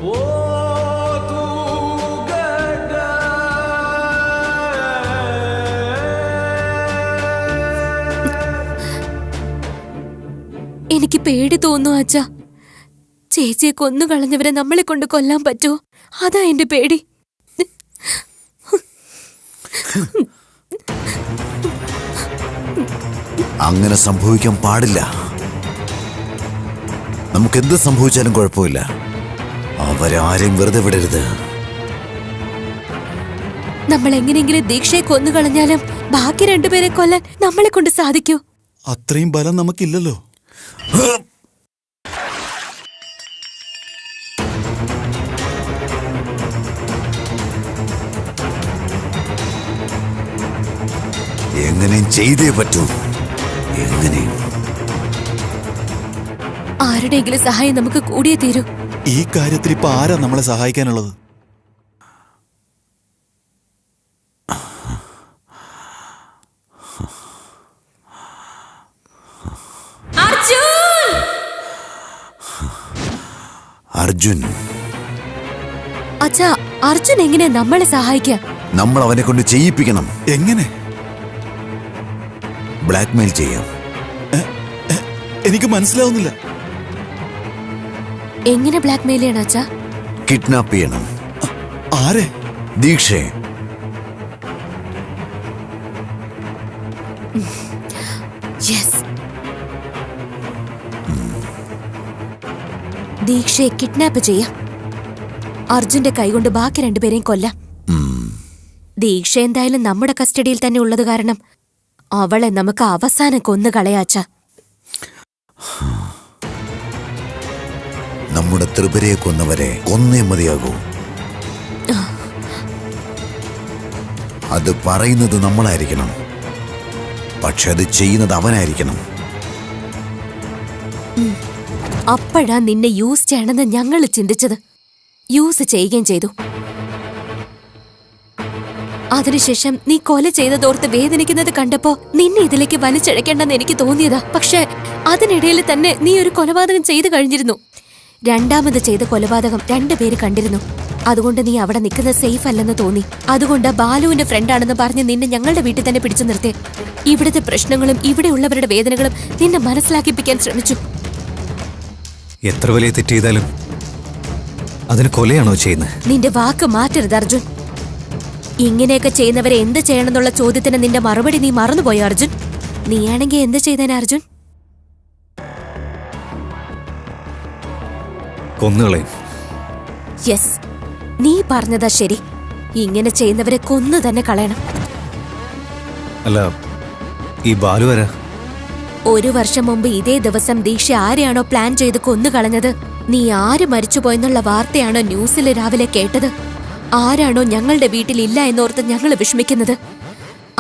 ഓ പേടി തോന്നുന്നു അച്ഛാ. ചേച്ചിയെ കൊന്നു കളഞ്ഞവരെ നമ്മളെ കൊണ്ട് കൊല്ലാൻ പറ്റുമോ? അതാ എന്റെ പേടി. അങ്ങനെ സംഭവിക്കാൻ പാടില്ല. നമുക്കെന്ത് സംഭവിച്ചാലും കുഴപ്പമില്ല. അവരാരെയും വെറുതെ വിടരുത്. നമ്മൾ എങ്ങനെയെങ്കിലും ദീക്ഷയെ കൊന്നു കളഞ്ഞാലും ബാക്കി രണ്ടുപേരെ കൊല്ലാൻ നമ്മളെ കൊണ്ട് സാധിക്കൂ? അത്രയും ബലം നമുക്കില്ലല്ലോ. എങ്ങനെയും ചെയ്തേ പറ്റൂ. എങ്ങനെയും. ആരുടെയെങ്കിലും സഹായം നമുക്ക് കൂടിയേ തീരൂ. ഈ കാര്യത്തിൽ ഇപ്പൊ ആരാ നമ്മളെ സഹായിക്കാനുള്ളത്? അർജുൻ. അച്ഛാ, അർജുൻ എങ്ങനെയാ നമ്മളെ സഹായിക്കാം? നമ്മൾ അവനെ കൊണ്ട് ചെയ്യിപ്പിക്കണം. എങ്ങനെ? ബ്ലാക്ക്മെയിൽ ചെയ്യാം. എനിക്ക് മനസ്സിലാവുന്നില്ല. എങ്ങനെ ബ്ലാക്ക്മെയിൽ ചെയ്യണം അച്ഛാ? കിഡ്നാപ്പ് ചെയ്യണം. ആരെ? ദീക്ഷയെ. യെസ്. ദീക്ഷയെ കിഡ്നാപ്പ് ചെയ്യാം. അർജുന്റെ കൈകൊണ്ട് ബാക്കി രണ്ടുപേരെയും കൊല്ലാം. ദീക്ഷ എന്തായാലും നമ്മുടെ കസ്റ്റഡിയിൽ തന്നെ ഉള്ളത് കാരണം അവളെ നമുക്ക് അവസാനം കൊന്നു കളയാച്ച. നമ്മുടെ ത്രിപുരയെ കൊന്നവരെ കൊന്നേ മതിയാകൂ. അത് പറയുന്നത് നമ്മളായിരിക്കണം, പക്ഷെ അത് ചെയ്യുന്നത് അവനായിരിക്കണം. അപ്പോഴാ നിന്നെ യൂസ് ചെയ്യണമെന്ന് ഞങ്ങൾ ചിന്തിച്ചത്. യൂസ് ചെയ്യുകയും ചെയ്തു. അതിനുശേഷം നീ കൊല ചെയ്തതോർത്ത് വേദനിക്കുന്നത് കണ്ടപ്പോ നിന്നെ ഇതിലേക്ക് വലിച്ചഴക്കേണ്ടെന്ന് എനിക്ക് തോന്നിയതാ. പക്ഷെ അതിനിടയിൽ തന്നെ നീ ഒരു കൊലപാതകം ചെയ്തു കഴിഞ്ഞിരുന്നു. രണ്ടാമത് ചെയ്ത കൊലപാതകം 2 പേര് കണ്ടിരുന്നു. അതുകൊണ്ട് നീ അവിടെ നിൽക്കുന്നത് സേഫ് അല്ലെന്ന് തോന്നി. അതുകൊണ്ട് ബാലുവിന്റെ ഫ്രണ്ടാണെന്ന് പറഞ്ഞ് നിന്നെ ഞങ്ങളുടെ വീട്ടിൽ തന്നെ പിടിച്ചു നിർത്തി. ഇവിടുത്തെ പ്രശ്നങ്ങളും ഇവിടെയുള്ളവരുടെ വേദനകളും നിന്നെ മനസ്സിലാക്കിപ്പിക്കാൻ ശ്രമിച്ചു. എത്ര വലിയ തെറ്റ് ചെയ്താലും അതിന് കൊലയാണോ ചെയ്യുന്നത്? നിന്റെ വാക്ക് മാറ്റരുത് അർജുൻ. ഇങ്ങനെയൊക്കെ ചെയ്യുന്നവരെ എന്ത് ചെയ്യണമെന്നുള്ള ചോദ്യത്തിന് നിന്റെ മറുപടി നീ മറന്നുപോയോ അർജുൻ? നീയാണെങ്കിൽ എന്ത് ചെയ്തേനെ അർജുൻ? കൊന്നുകളയും. യെസ്, നീ പറഞ്ഞതാ ശരി. ഇങ്ങനെ ചെയ്യുന്നവരെ കൊന്നു തന്നെ കളയണം. അല്ല, ഈ ബാലു വരാ? 1 വർഷം മുമ്പ് ഇതേ ദിവസം ദീക്ഷ ആരെയാണോ പ്ലാൻ ചെയ്ത് കൊന്നു കളഞ്ഞത്, നീ ആര് മരിച്ചുപോയെന്നുള്ള വാർത്തയാണോ ന്യൂസിൽ രാവിലെ കേട്ടത്, ആരാണോ ഞങ്ങളുടെ വീട്ടിലില്ല എന്നോർത്ത് ഞങ്ങൾ വിഷമിക്കുന്നത്,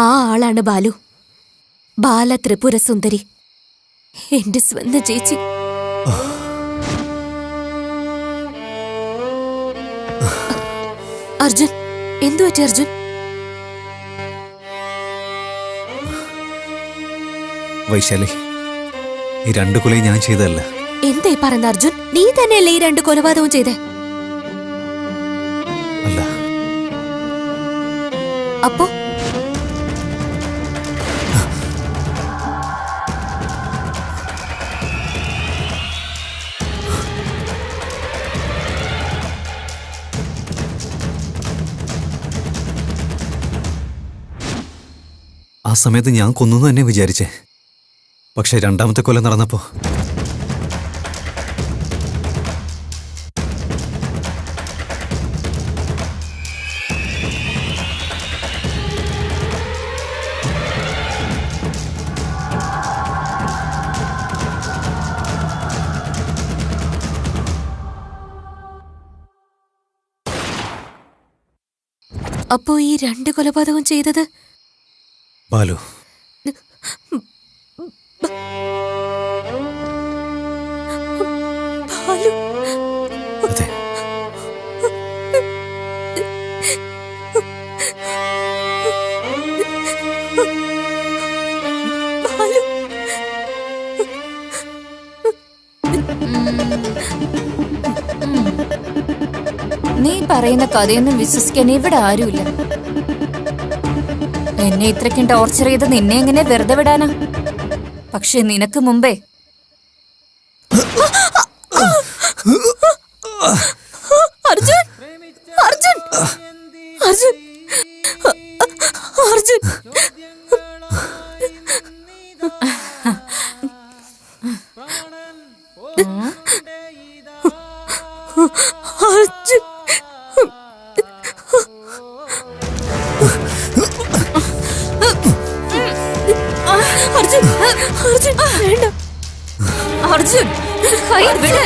ആ ആളാണ് ബാലു. ബാല ത്രിപുര സുന്ദരി, എന്റെ സ്വന്തം ചേച്ചി. അർജുൻ, എന്തു പറ്റി അർജുൻ? വൈശാലി, ഈ 2 കൊലയും ഞാൻ ചെയ്തതല്ല. എന്തായി പറയുന്ന അർജുൻ? നീ തന്നെയല്ലേ ഈ 2 കൊലപാതകവും ചെയ്തേ? അല്ല. അപ്പോ ആ സമയത്ത് ഞാൻ കൊന്നു തന്നെ വിചാരിച്ചേ. പക്ഷെ രണ്ടാമത്തെ കൊല നടന്നപ്പോ അപ്പോ ഈ 2 കൊലപാതകം ചെയ്തത് ബാലു. ബാലു. അതെ. ബാലു. നീ പറയുന്ന കഥയൊന്നും വിശ്വസിക്കാൻ ഇവിടെ ആരുമില്ല. എന്നെ ഇത്രയ്ക്കും ടോർച്ചർ ചെയ്ത് നിന്നെ എങ്ങനെ വെറുതെ വിടാനാ? പക്ഷെ നിനക്ക് മുമ്പേ അർജുൻ അർജുൻ അർജുൻ അർജുൻ അർജുൻ അർജുൻ അർജുൻ വേണ്ട അർജുൻ കൈ വിട്.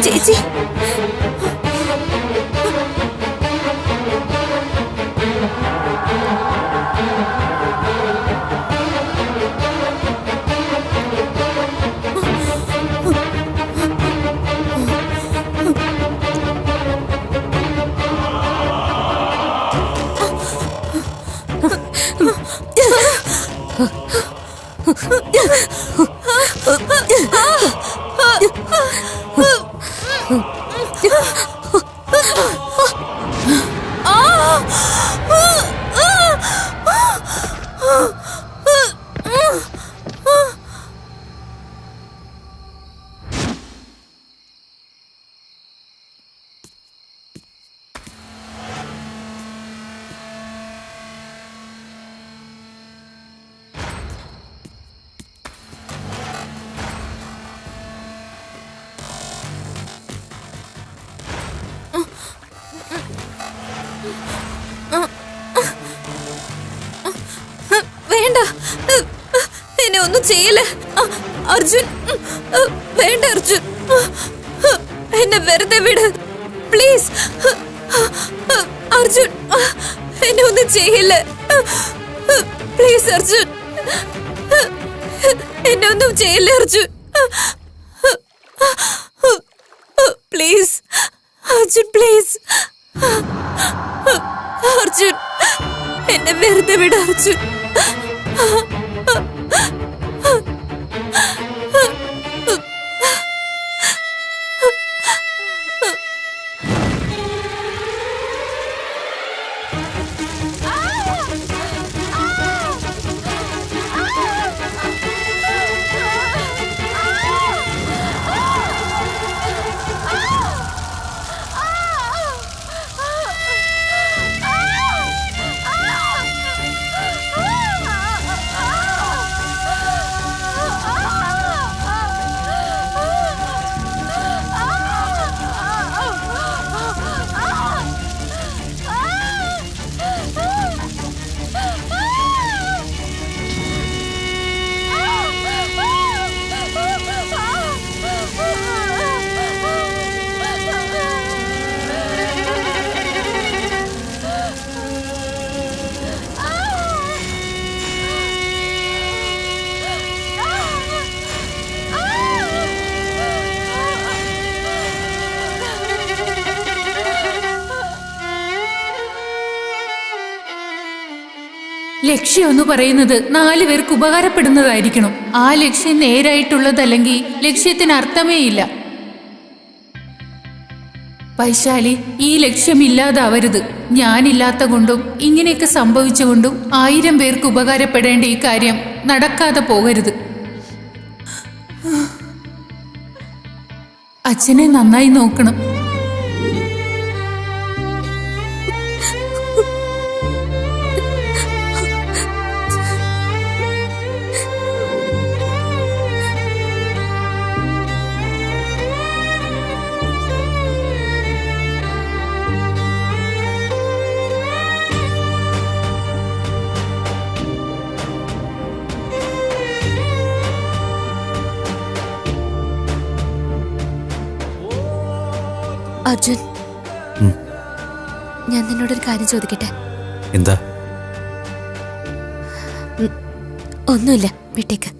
ചേച്ചി വേണ്ട, എന്നെ ഒന്നും ചെയ്യില്ല അർജുൻ. വേണ്ട അർജുൻ, എന്നെ വെറുതെ വിട് പ്ലീസ്. അർജുൻ എന്നെ ഒന്നും ചെയ്യില്ല പ്ലീസ് അർജുൻ. എന്നെ ഒന്നും ചെയ്യില്ല അർജുൻ പ്ലീസ്. അർജുൻ പ്ലീസ്. അർജുൻ എന്നെ വെറുതെ വിട് അർജുൻ. ലക്ഷ്യം എന്ന് പറയുന്നത് 4 പേർക്ക് ഉപകാരപ്പെടുന്നതായിരിക്കണം. ആ ലക്ഷ്യം നേരായിട്ടുള്ളതല്ലെങ്കിൽ ലക്ഷ്യത്തിന് അർത്ഥമേ ഇല്ല. വൈശാലി, ഈ ലക്ഷ്യം ഇല്ലാതാവരുത്. ഞാനില്ലാത്ത കൊണ്ടും ഇങ്ങനെയൊക്കെ സംഭവിച്ചുകൊണ്ടും 1000 പേർക്ക് ഉപകാരപ്പെടേണ്ട ഈ കാര്യം നടക്കാതെ പോകരുത്. അച്ഛനെ നന്നായി നോക്കണം. അർജുൻ, ഉം. ഞാൻ നിന്നോടൊരു കാര്യം ചോദിക്കട്ടെ? എന്താ? ഒന്നുമില്ല, വിട്ടേക്ക്.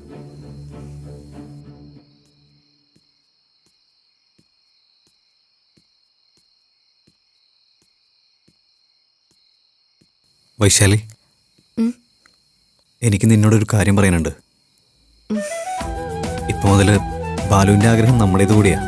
വൈശാലി, ഉം. എനിക്ക് നിന്നോടൊരു കാര്യം പറയാനുണ്ട്. ഇപ്പൊ മുതല് ബാലുവിന്റെ ആഗ്രഹം നമ്മുടേത് കൂടിയാ.